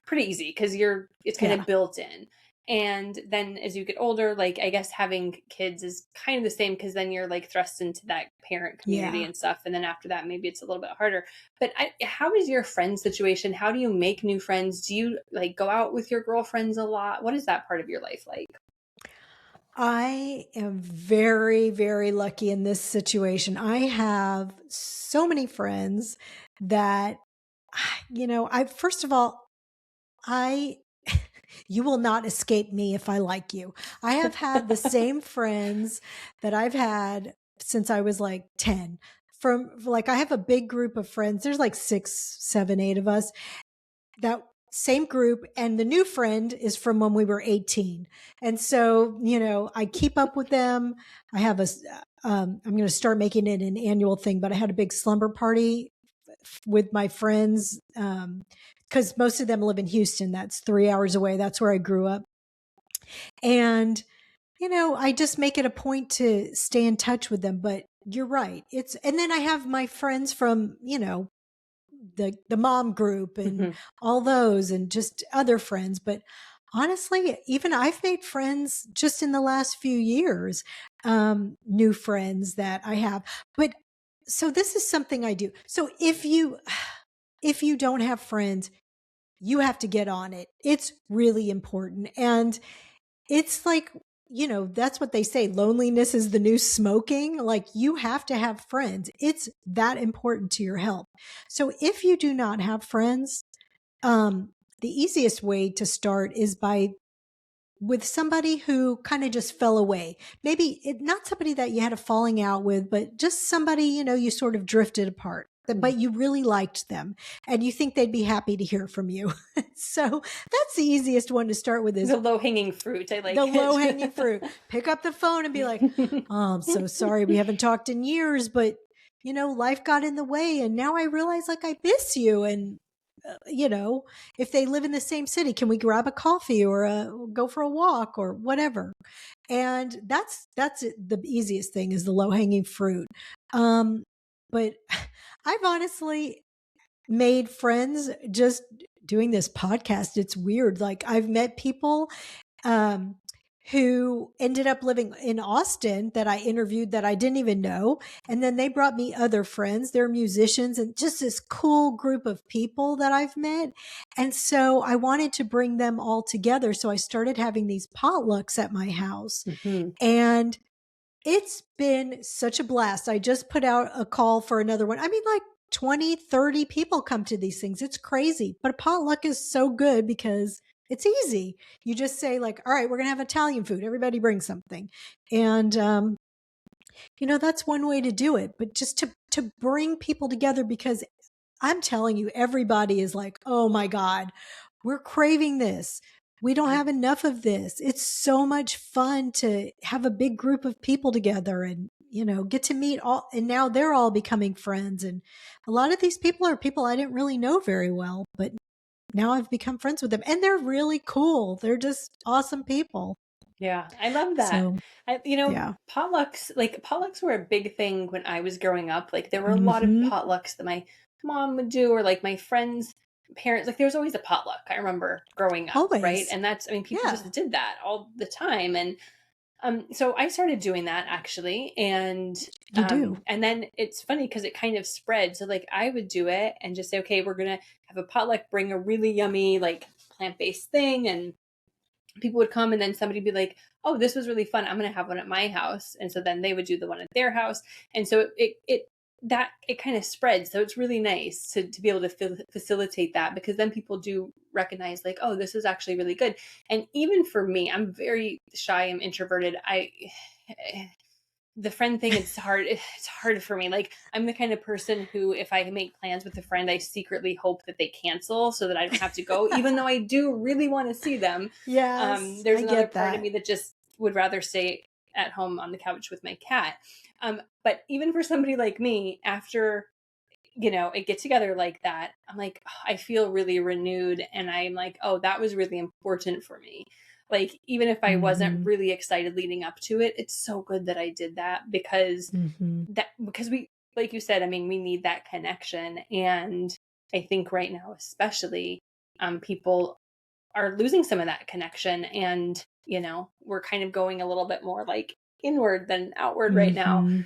pretty easy because it's kind Yeah. of built in. And then as you get older, like I guess having kids is kind of the same because then you're like thrust into that parent community Yeah. and stuff. And then after that, maybe it's a little bit harder. But how is your friend situation? How do you make new friends? Do you like go out with your girlfriends a lot? What is that part of your life like? I am very, very lucky in this situation. I have so many friends that, I first of all, I you will not escape me if I like you. I have had the same friends that I've had since I was like 10. From like I have a big group of friends. There's like 6, 7, 8 of us. That same group, and the new friend is from when we were 18. And so, I keep up with them. I have I'm going to start making it an annual thing, but I had a big slumber party with my friends because most of them live in Houston. That's 3 hours away. That's where I grew up. And, I just make it a point to stay in touch with them. But you're right. And then I have my friends from, the mom group and Mhm. all those and just other friends. But honestly, even I've made friends just in the last few years, new friends that I have. But so this is something I do. So if you don't have friends, you have to get on it. It's really important. And it's like, that's what they say. Loneliness is the new smoking. Like you have to have friends. It's that important to your health. So if you do not have friends, the easiest way to start is by with somebody who kind of just fell away. Maybe not somebody that you had a falling out with, but just somebody, you sort of drifted apart. But you really liked them and you think they'd be happy to hear from you. So that's the easiest one to start with is The low hanging fruit. I the like low hanging it. fruit. Pick up the phone and be like, "Oh, I'm so sorry we haven't talked in years, but life got in the way and now I realize like I miss you." And if they live in the same city, can we grab a coffee or go for a walk or whatever? And that's the easiest thing is the low hanging fruit. Um, but I've honestly made friends just doing this podcast. It's weird. Like I've met people um, who ended up living in Austin that I interviewed that I didn't even know. And then they brought me other friends. They're musicians and just this cool group of people that I've met. And so I wanted to bring them all together. So I started having these potlucks at my house. Mhm. And it's been such a blast. I just put out a call for another one. I mean, like 20, 30 people come to these things. It's crazy. But a potluck is so good because it's easy. You just say, like, all right, we're going to have Italian food. Everybody bring something. And, that's one way to do it. But just to bring people together because I'm telling you, everybody is like, oh my God, we're craving this. We don't have enough of this. It's so much fun to have a big group of people together and, get to meet all. And now they're all becoming friends. And a lot of these people are people I didn't really know very well, but now I've become friends with them and they're really cool. They're just awesome people. Yeah, I love that. So, yeah. Potlucks were a big thing when I was growing up. Like there were a lot of Hmm. potlucks that my mom would do, or like my friends' parents. Like there was always a potluck. I remember growing up, right? Always. And that's, I mean, people Yeah, just did that all the time. And so I started doing that actually, you do. and then it's funny because it kind of spread. So like I would do it and just say, okay, we're gonna have a potluck. Bring a really yummy like plant based thing, and people would come and then somebody would be like, oh, this was really fun. I'm going to have one at my house. And so then they would do the one at their house. And so it kind of spreads. So it's really nice to be able to facilitate that, because then people do recognize like, oh, this is actually really good. And even for me, I'm very shy. I'm introverted. The friend thing, it's hard for me. Like, I'm the kind of person who, if I make plans with a friend, I secretly hope that they cancel so that I don't have to go, even though I do really want to see them. Yes, There's I another get part that. of me that just would rather stay at home on the couch with my cat. But even for somebody like me, after, a get together like that, I'm like, oh, I feel really renewed. And I'm like, oh, that was really important for me. Like, even if I wasn't Mhm. really excited leading up to it, it's so good that I did that, because Mhm. we, like you said, I mean, we need that connection. And I think right now, especially, people are losing some of that connection. And, we're kind of going a little bit more like inward than outward right now. Mhm.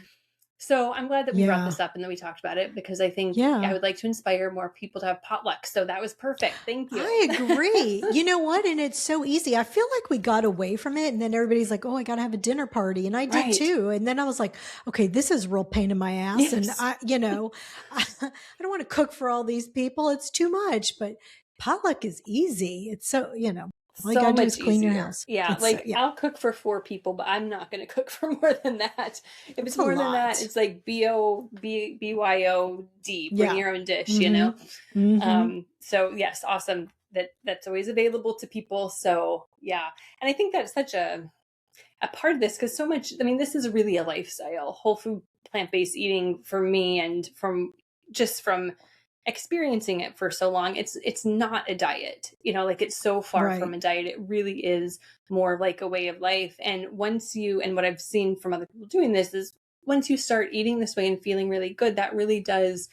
So I'm glad that we brought Yeah. this up and that we talked about it, because I think I Yeah. would like to inspire more people to have potlucks. So that was perfect. Thank you. I agree. You know what? And it's so easy. I feel like we got away from it, and then everybody's like, "Oh, I got to have a dinner party." And I did Right. too. And then I was like, "Okay, this is a real pain in my ass." And Yes. I don't want to cook for all these people. It's too much, but potluck is easy. It's so, all you got So to do is much clean your easier. house. Yeah. It's, Like, yeah, I'll cook for 4 people, but I'm not going to cook for more than that. If it's it's a more than that, lot. it's like BYOD, bring Yeah. your own dish, Mm hmm. Mm hmm. So yes, awesome. That's always available to people. So yeah. And I think that's such a part of this, because so much, I mean, this is really a lifestyle. Whole food, plant-based eating for me, and from experiencing it for so long, it's not a diet, like, it's so far from Right. a diet. It really is more like a way of life. And what I've seen from other people doing this is, once you start eating this way and feeling really good, that really does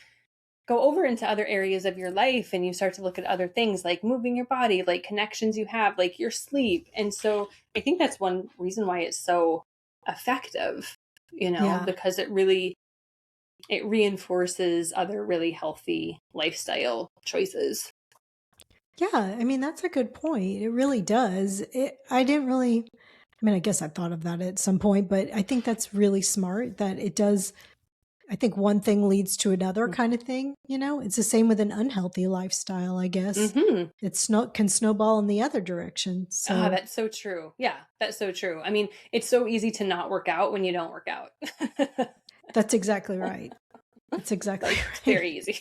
go over into other areas of your life, and you start to look at other things, like moving your body, like connections you have, like your sleep. And so I think that's one reason why it's so effective, Yeah. because it reinforces other really healthy lifestyle choices. Yeah. I mean, that's a good point. It really does. I didn't really, I mean, I guess I thought of that at some point, but I think that's really smart that it does. I think one thing leads to another kind of thing. It's the same with an unhealthy lifestyle, I guess. Mm-hmm. Can snowball in the other direction. Ah, So that's so true. Yeah, that's so true. I mean, it's so easy to not work out when you don't work out. that's exactly right. That's exactly Like, it's right. very easy.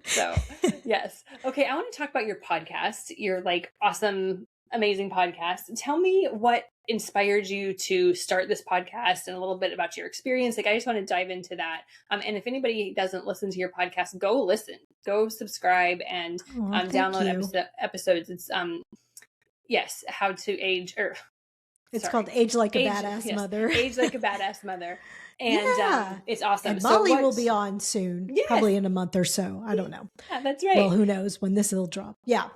So, yes. Okay, I want to talk about your podcast, your like awesome, amazing podcast. Tell me what inspired you to start this podcast, and a little bit about your experience. Like, I just want to dive into that. And if anybody doesn't listen to your podcast, go listen, go subscribe, and Oh, thank download you. episodes. It's yes, how to age, or It's sorry, called Age Like a age. Badass Yes, Mother. age like a badass mother, and Yeah. it's awesome. And So Molly will what? be on soon, Yes, probably in a month or so. I don't know. yeah, that's Well, right. who knows when this will drop. Yeah.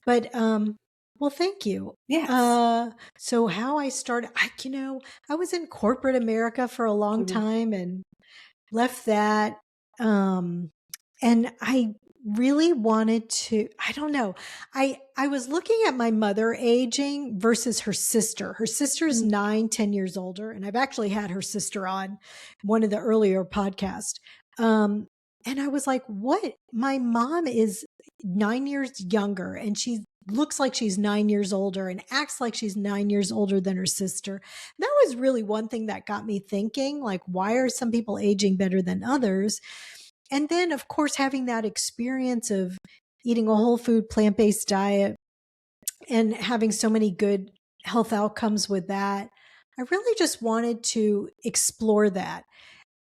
But well, thank you. Yes. So how I started, I was in corporate America for a long Mhm. time and left that. Um and I really wanted to, I don't know. I was looking at my mother aging versus her sister. Her sister is Mhm. 9, 10 years older, and I've actually had her sister on one of the earlier podcasts. Um, and I was like, what? My mom is 9 years younger, and she looks like she's 9 years older and acts like she's 9 years older than her sister. That was really one thing that got me thinking, like, why are some people aging better than others? And then, of course, having that experience of eating a whole food, plant based diet and having so many good health outcomes with that, I really just wanted to explore that.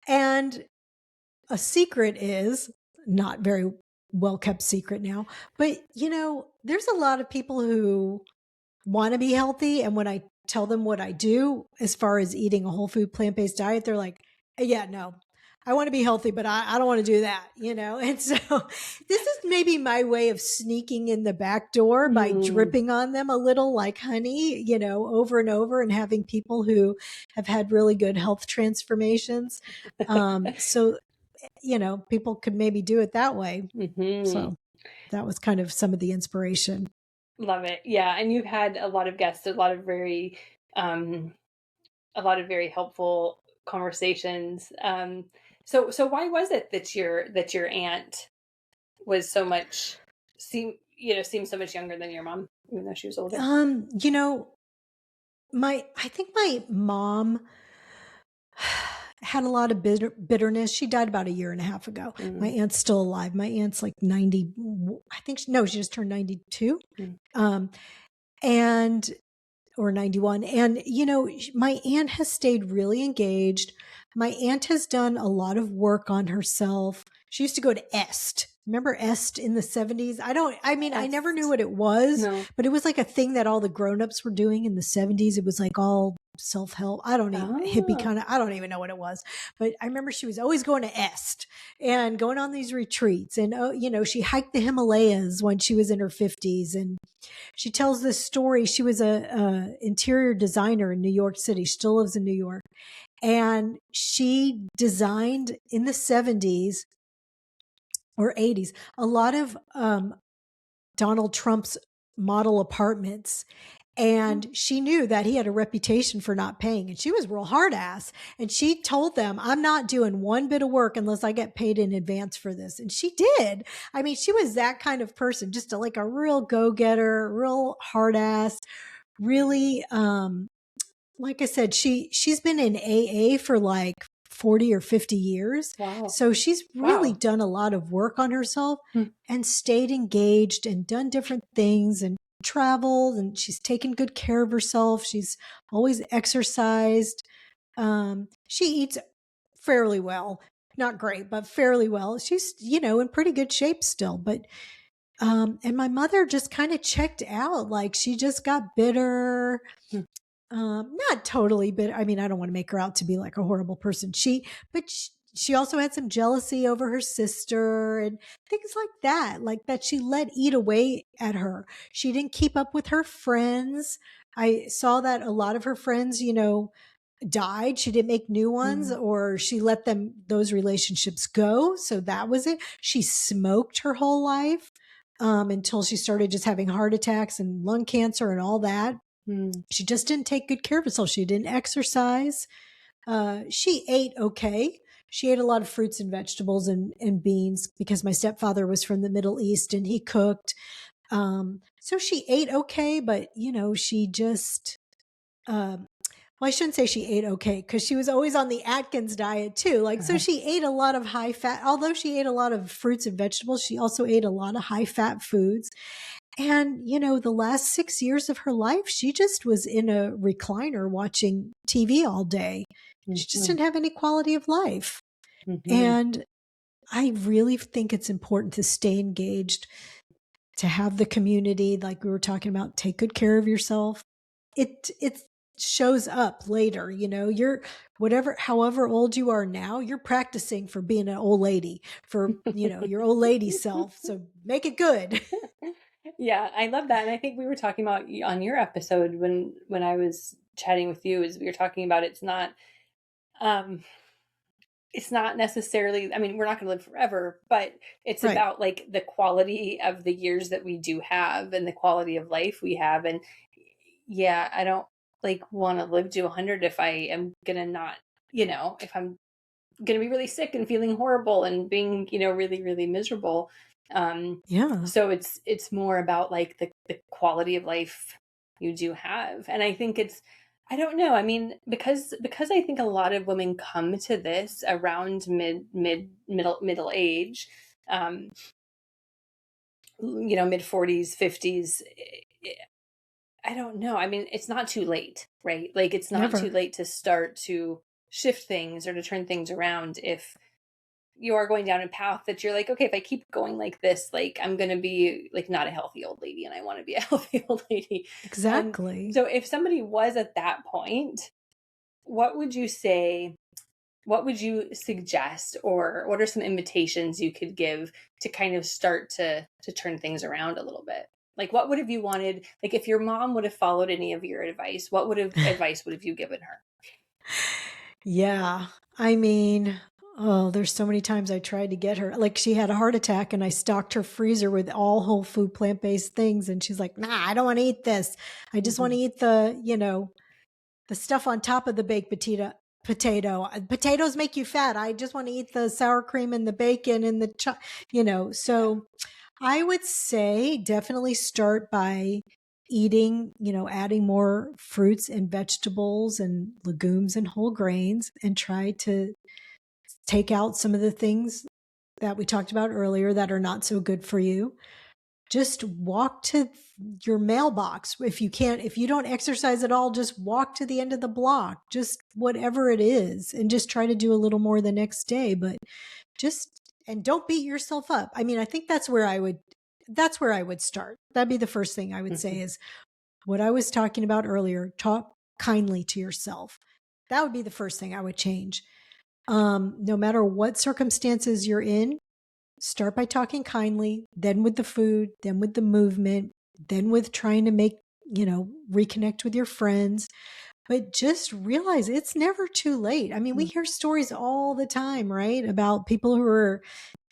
And a secret is not very well kept secret now, but there's a lot of people who want to be healthy. And when I tell them what I do as far as eating a whole food plant based diet, they're like, yeah, no, I want to be healthy, but I don't want to do that. And so this is maybe my way of sneaking in the back door by Mm. dripping on them a little like honey, over and over, and having people who have had really good health transformations. So, people could maybe do it that way. Mhm. So that was kind of some of the inspiration. Love it. Yeah. And you've had a lot of guests, um, a lot of very helpful conversations. So why was it that your aunt was so much seems so much younger than your mom, even though she was older? You know, I think my mom had a lot of bitterness. She died about a year and a half ago. My Mm, aunt's still alive. My aunt's like 90. I think, no, she just turned 92. mm. Um, and or 91. And, my aunt has stayed really engaged. My aunt has done a lot of work on herself. She used to go to EST. Remember EST in the 70s? I never knew Est. what it was, No. but it was like a thing that all the grown-ups were doing in the 70s. It was like all self-help. Hippie Oh. kind of, I don't even know what it was. But I remember she was always going to EST and going on these retreats. And, she hiked the Himalayas when she was in her 50s. And she tells this story. She was a interior designer in New York City. She still lives in New York. And she designed in the 70s or 80s a lot of Donald Trump's model apartments. And she knew that he had a reputation for not paying. And she was real hard ass. And she told them, I'm not doing one bit of work unless I get paid in advance for this. And she did. I mean, she was that kind of person, just like a real go-getter, real hard ass, really, like I said, she's been in AA for like 40 or 50 years. Wow. So she's really Wow. done a lot of work on herself Hmm. and stayed engaged and done different things and traveled, and she's taken good care of herself. She's always exercised. She eats fairly well, not great, but fairly well. She's, in pretty good shape still, but and my mother just kind of checked out. Like she just got bitter, Hmm. not totally, but I mean, I don't want to make her out to be like a horrible person. She also had some jealousy over her sister and things like that, she let eat away at her. She didn't keep up with her friends. I saw that a lot of her friends, died. She didn't make new ones, Mm. or she let those relationships go. So that was it. She smoked her whole life, until she started just having heart attacks and lung cancer and all that. Mm. She just didn't take good care of herself. She didn't exercise. She ate okay. She ate a lot of fruits and vegetables and beans because my stepfather was from the Middle East and he cooked. So she ate okay, but she just, well, I shouldn't say she ate okay because she was always on the Atkins diet too. So Uh-huh. she ate a lot of high fat, although she ate a lot of fruits and vegetables, she also ate a lot of high fat foods. And, the last 6 years of her life, she just was in a recliner watching TV all day. She just Mhm. didn't have any quality of life. Mhm. And I really think it's important to stay engaged, to have the community, like we were talking about, take good care of yourself. It shows up later, you're however old you are now, you're practicing for being an old lady, for, your old lady self. So make it good. Yeah, I love that. And I think we were talking about on your episode when I was chatting with you, is we were talking about um it's not necessarily, I mean, we're not going to live forever, but it's Right. about like the quality of the years that we do have and the quality of life we have. And yeah, I don't like want to live to 100 if I am going to not, if I'm going to be really sick and feeling horrible and being, really, really miserable. Yeah. So it's more about like the quality of life you do have. And I think I don't know. I mean, because I think a lot of women come to this around middle age, um, mid 40s, 50s. I don't know. I mean, it's not too late, right? Like it's not too Never. late to start to shift things or to turn things around if you are going down a path that you're like, okay, if I keep going like this, like I'm going to be like not a healthy old lady and I want to be a healthy old lady. Exactly. So if somebody was at that point, what would you say, what would you suggest, or what are some invitations you could give to kind of start to turn things around a little bit? Like what would have you wanted, like if your mom would have followed any of your advice, what would have advice would have you given her? Yeah. I mean, Oh, there's so many times I tried to get her. Like she had a heart attack and I stocked her freezer with all whole food plant-based things. And she's like, nah, I don't want to eat this. I just want to eat the stuff on top of the baked potato. Potatoes make you fat. I just want to eat the sour cream and the bacon and so I would say definitely start by eating, adding more fruits and vegetables and legumes and whole grains and try to take out some of the things that we talked about earlier that are not so good for you. Just walk to your mailbox. If you don't exercise at all, just walk to the end of the block, just whatever it is, and just try to do a little more the next day. But and don't beat yourself up. I mean, I think that's where I would start. That'd be the first thing I would say is what I was talking about earlier. Talk kindly to yourself. That would be the first thing I would change. No matter what circumstances you're in, start by talking kindly, then with the food, then with the movement, then with trying to reconnect with your friends. But just realize it's never too late. I mean, we hear stories all the time, right? About people who are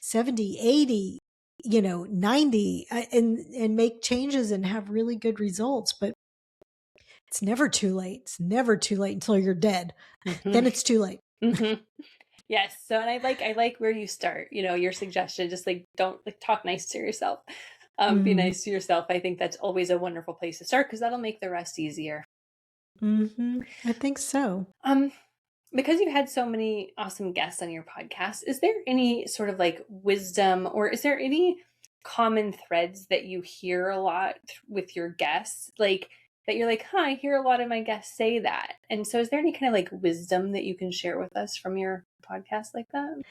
70, 80, 90 and make changes and have really good results. But it's never too late. It's never too late until you're dead. Then it's too late. Yes. So, and I like where you start, your suggestion, just like, don't talk nice to yourself. Be nice to yourself. I think that's always a wonderful place to start because that'll make the rest easier. I think so. Because you've had so many awesome guests on your podcast, is there any sort of like wisdom or is there any common threads that you hear a lot with your guests? Like that you're like, I hear a lot of my guests say that. And so is there any kind of like wisdom that you can share with us from your podcast like that?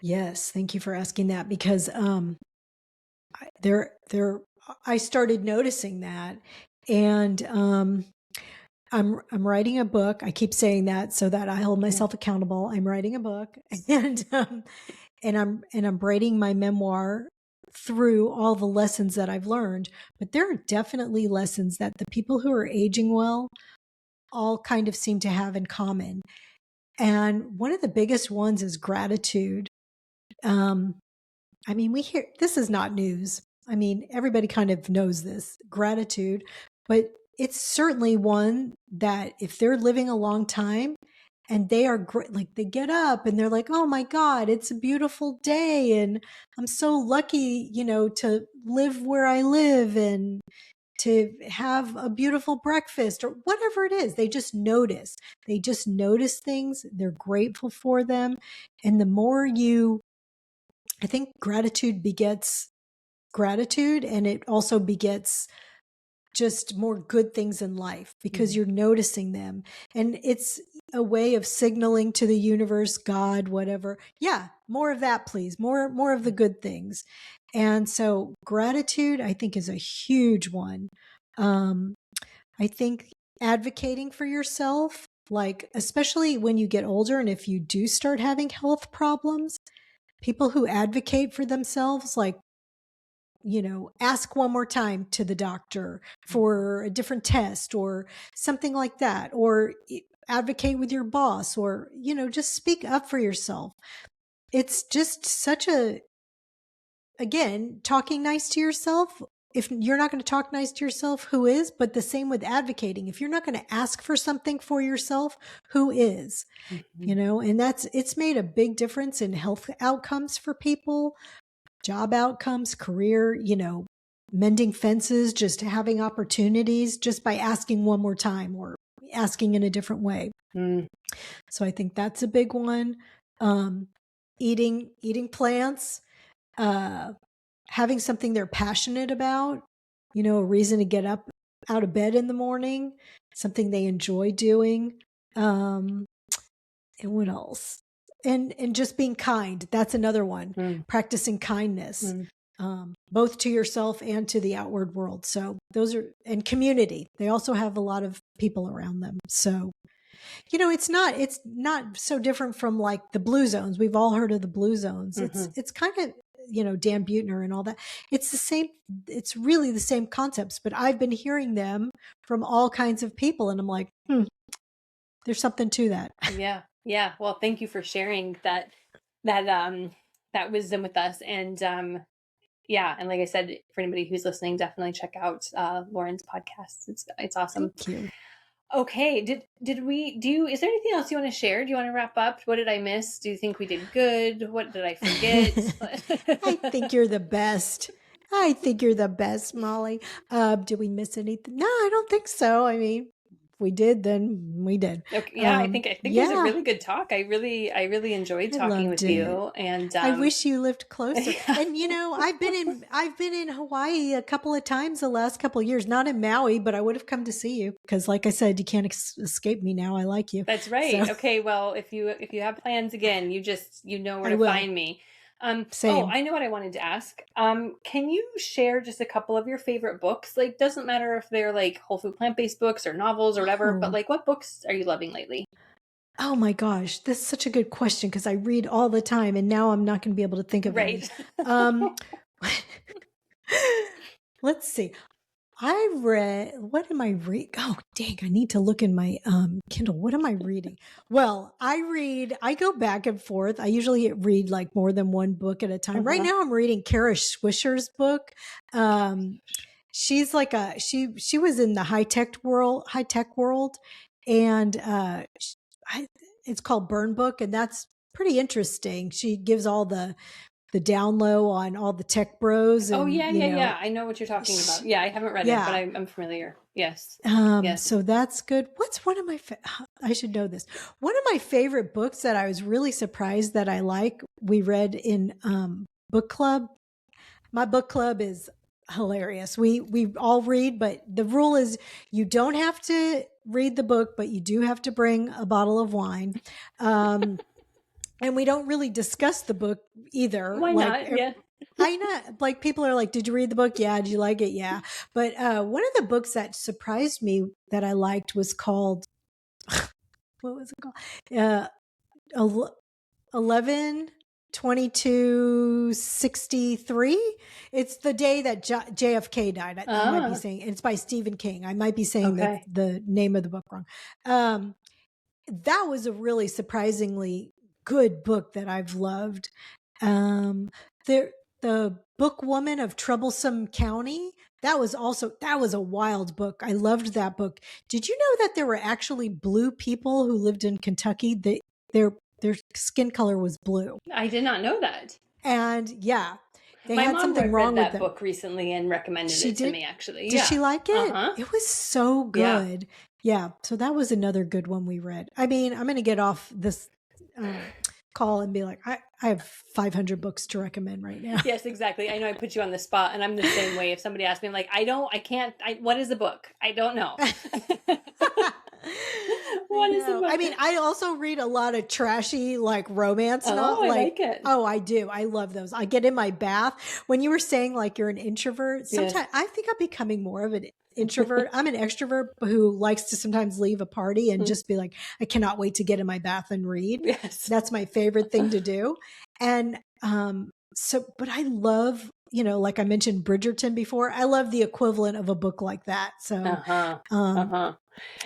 Yes. Thank you for asking that because I started noticing that and I'm writing a book. I keep saying that so that I hold myself accountable. I'm writing a book and I'm writing my memoir through all the lessons that I've learned. But there are definitely lessons that the people who are aging well all kind of seem to have in common. And one of the biggest ones is gratitude. I mean, this is not news. I mean, everybody kind of knows this gratitude, but it's certainly one that if they're living a long time and they are great, like they get up and they're like, oh my God, it's a beautiful day. And I'm so lucky, to live where I live and to have a beautiful breakfast or whatever it is. They just notice things. They're grateful for them. And the more I think gratitude begets gratitude and it also begets just more good things in life because you're noticing them. And it's a way of signaling to the universe, God, whatever. Yeah, more of that, please. More of the good things. And so gratitude, I think, is a huge one. I think advocating for yourself, like especially when you get older and if you do start having health problems, people who advocate for themselves, like, ask one more time to the doctor for a different test or something like that, or advocate with your boss or, just speak up for yourself. It's just again, talking nice to yourself. If you're not going to talk nice to yourself, who is? But the same with advocating. If you're not going to ask for something for yourself, who is? And it's made a big difference in health outcomes for people, job outcomes, career, mending fences, just having opportunities just by asking one more time or asking in a different way. So I think that's a big one. Eating plants, having something they're passionate about, a reason to get up out of bed in the morning, something they enjoy doing. And what else? And just being kind. That's another one. Practicing kindness, both to yourself and to the outward world. So and community. They also have a lot of people around them. So, it's not so different from like the blue zones. We've all heard of the blue zones. It's kind of, Dan Buettner and all that. It's the same. It's really the same concepts, but I've been hearing them from all kinds of people. And I'm like, there's something to that. Yeah. Yeah. Well, thank you for sharing that that wisdom with us. And yeah, and like I said, for anybody who's listening, definitely check out Lauren's podcast. It's awesome. Thank you. Okay, is there anything else you want to share? Do you want to wrap up? What did I miss? Do you think we did good? What did I forget? I think you're the best. I think you're the best, Molly. Did we miss anything? No, I don't think so. I mean, if we did, then we did. Okay, yeah, I think it was a really good talk. I really enjoyed talking with you, and I wish you lived closer. And you know, I've been in Hawaii a couple of times the last couple of years. Not in Maui, but I would have come to see you because, like I said, you can't escape me now. I like you. That's right. So. Okay, well, if you have plans again, you know where to find me. Same. Oh, I know what I wanted to ask. Can you share just a couple of your favorite books? Like, doesn't matter if they're like whole food plant-based books or novels or whatever, but like, what books are you loving lately? Oh my gosh, that's such a good question because I read all the time and now I'm not going to be able to think of any. Let's see. What am I reading? Oh, dang, I need to look in my Kindle. What am I reading? Well, I go back and forth. I usually read like more than one book at a time. Right now I'm reading Kara Swisher's book. She's like she was in the high tech world. And it's called Burn Book. And that's pretty interesting. She gives all the down low on all the tech bros. And, yeah. I know what you're talking about. Yeah, I haven't read it, but I'm familiar. Yes. Yes. So that's good. What's one of my, I should know this. One of my favorite books that I was really surprised that I like, we read in book club. My book club is hilarious. We all read, but the rule is you don't have to read the book, but you do have to bring a bottle of wine. And we don't really discuss the book either. Why not? Yeah. I know. Like people are like, did you read the book? Yeah. Did you like it? Yeah. But one of the books that surprised me that I liked was called, what was it called? 11/22/63. It's the day that JFK died. I might be saying, it's by Stephen King. I might be saying the name of the book wrong. That was a really surprisingly good book that I've loved. The Book Woman of Troublesome County. That was a wild book. I loved that book. Did you know that there were actually blue people who lived in Kentucky? Their skin color was blue. I did not know that. And yeah, my had mom something wrong with that book recently and recommended it to me. Actually, did she like it? It was so good. Yeah. So that was another good one we read. I mean, I'm going to get off this call and be like, I have 500 books to recommend right now. Yes, exactly. I know I put you on the spot and I'm the same way. If somebody asks me, I'm like, what is the book? I don't know. What is the book? I mean, I also read a lot of trashy like romance novels. I like it. Oh, I do. I love those. I get in my bath. When you were saying like you're an introvert, sometimes I think I'm becoming more of an introvert. I'm an extrovert who likes to sometimes leave a party and just be like, I cannot wait to get in my bath and read. Yes. That's my favorite thing to do. And but I love, like I mentioned Bridgerton before, I love the equivalent of a book like that. So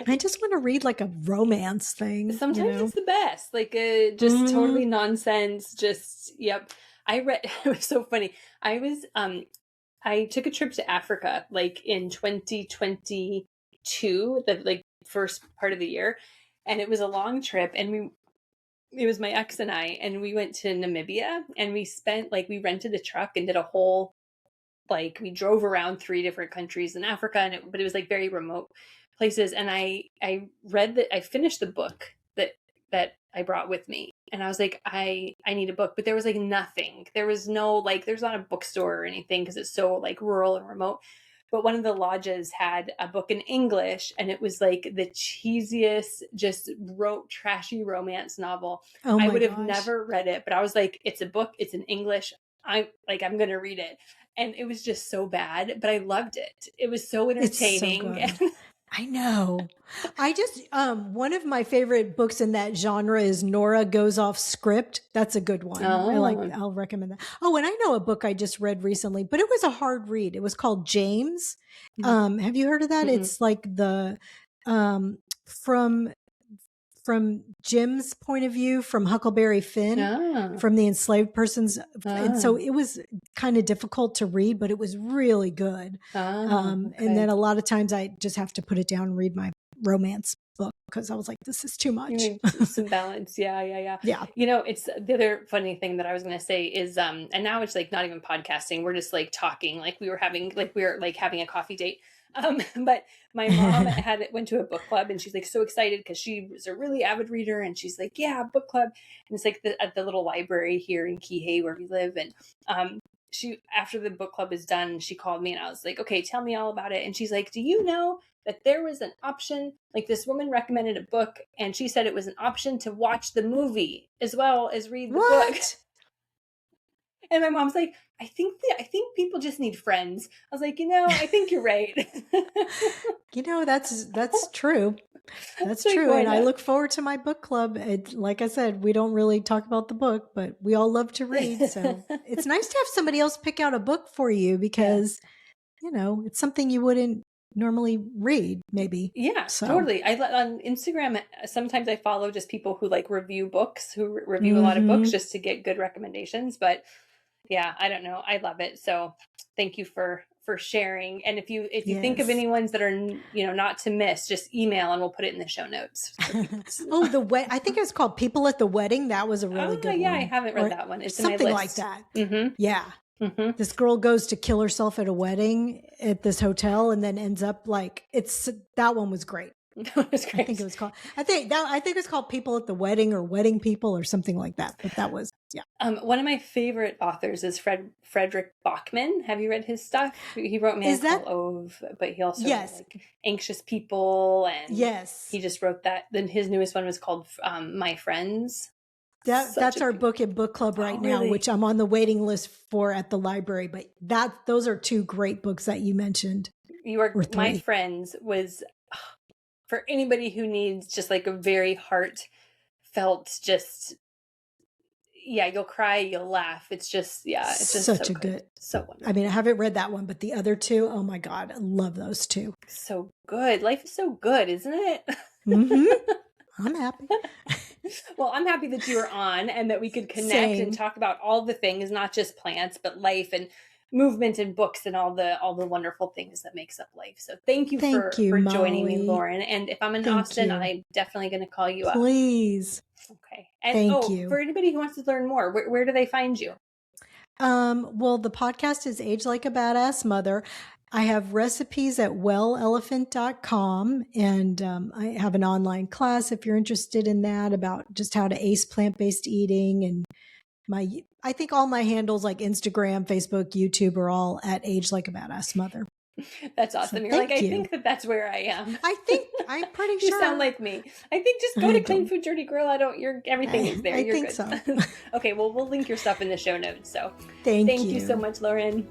I just want to read like a romance thing. Sometimes it's the best, like just totally nonsense. Just, yep. I read, it was so funny. I took a trip to Africa like in 2022, the like first part of the year. And it was a long trip and it was my ex and we went to Namibia and we rented a truck and did a whole, like we drove around 3 different countries in Africa but it was like very remote places. And I finished the book that I brought with me. And I was like, I need a book, but there was like nothing. There was no, like, there's not a bookstore or anything because it's so like rural and remote. But one of the lodges had a book in English and it was like the cheesiest, just trashy romance novel. I would have never read it, but I was like, it's a book. It's in English. I'm going to read it. And it was just so bad, but I loved it. It was so entertaining. It's so good. I know. I just, one of my favorite books in that genre is Nora Goes Off Script. That's a good one. I'll recommend that. Oh, and I know a book I just read recently, but it was a hard read. It was called James. Have you heard of that? Mm-hmm. It's like from Jim's point of view, from Huckleberry Finn, from the enslaved person's. And so it was kind of difficult to read, but it was really good. And then a lot of times I just have to put it down and read my romance book because I was like, this is too much. Some balance. Yeah. It's the other funny thing that I was going to say is, and now it's like not even podcasting. We're just like talking, like we were having a coffee date. But my mom went to a book club and she's like so excited because she was a really avid reader and she's like, yeah, book club. And it's like at the little library here in Kihei where we live. And, she, after the book club is done, she called me and I was like, okay, tell me all about it. And she's like, do you know that there was an option? Like this woman recommended a book and she said it was an option to watch the movie as well as read the book. And my mom's like, I think people just need friends. I was like, I think you're right. That's true. That's true. And I look forward to my book club. Like I said, we don't really talk about the book, but we all love to read. So it's nice to have somebody else pick out a book for you because, it's something you wouldn't normally read, maybe. Yeah, totally. On Instagram, sometimes I follow just people who like review books, who review a lot of books just to get good recommendations. But yeah, I don't know. I love it. So thank you for sharing. And if you think of any ones that are, not to miss, just email and we'll put it in the show notes. I think it was called People at the Wedding. That was a really good one. Yeah, I haven't read that one. It's something in my list. Like that. Mm-hmm. Yeah. Mm-hmm. This girl goes to kill herself at a wedding at this hotel and then ends up that one was great. That was great. I think it was called. I think it was called People at the Wedding or Wedding People or something like that. But that was one of my favorite authors is Frederick Bachman. Have you read his stuff? He wrote Man Called Ove, but he also wrote like Anxious People, and he just wrote that. Then his newest one was called My Friends. That's our book in book club right now, which I'm on the waiting list for at the library. But those are two great books that you mentioned. My Friends was. For anybody who needs just like a very heartfelt, you'll cry, you'll laugh. It's just such a good, so wonderful. I mean, I haven't read that one, but the other two, oh my God, I love those two. So good. Life is so good, isn't it? Mm-hmm. I'm happy. Well, I'm happy that you were on and that we could connect and talk about all the things, not just plants, but life and movement and books and all the wonderful things that makes up life. So thank you for joining me, Lauren. And if I'm in Austin, I'm definitely going to call you up. Please. Okay. And thank you. For anybody who wants to learn more, where do they find you? Well, the podcast is Age Like a Badass Mother. I have recipes at wellelephant.com and I have an online class if you're interested in that about just how to ace plant-based eating, and I think all my handles like Instagram, Facebook, YouTube are all at Age Like a Badass Mother. That's awesome. So you're like, I think that's where I am. I'm pretty sure. You sound like me. I think just go to Clean Food Dirty Girl. Everything is there. You're good. So. Okay, well, we'll link your stuff in the show notes. So thank you so much, Lauren.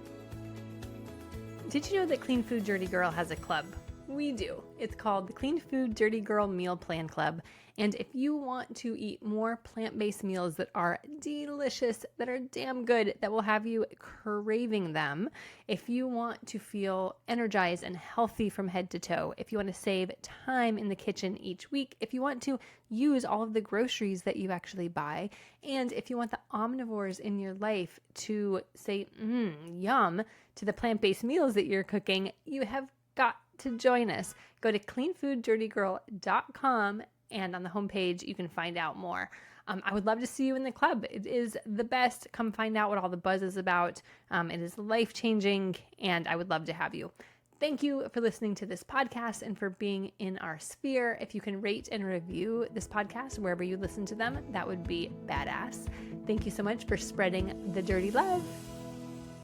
Did you know that Clean Food Dirty Girl has a club? We do. It's called the Clean Food Dirty Girl Meal Plan Club. And if you want to eat more plant-based meals that are delicious, that are damn good, that will have you craving them, if you want to feel energized and healthy from head to toe, if you want to save time in the kitchen each week, if you want to use all of the groceries that you actually buy, and if you want the omnivores in your life to say, yum, to the plant-based meals that you're cooking, you have got to join us. Go to cleanfooddirtygirl.com and on the homepage, you can find out more. I would love to see you in the club. It is the best. Come find out what all the buzz is about. It is life-changing, and I would love to have you. Thank you for listening to this podcast and for being in our sphere. If you can rate and review this podcast wherever you listen to them, that would be badass. Thank you so much for spreading the dirty love.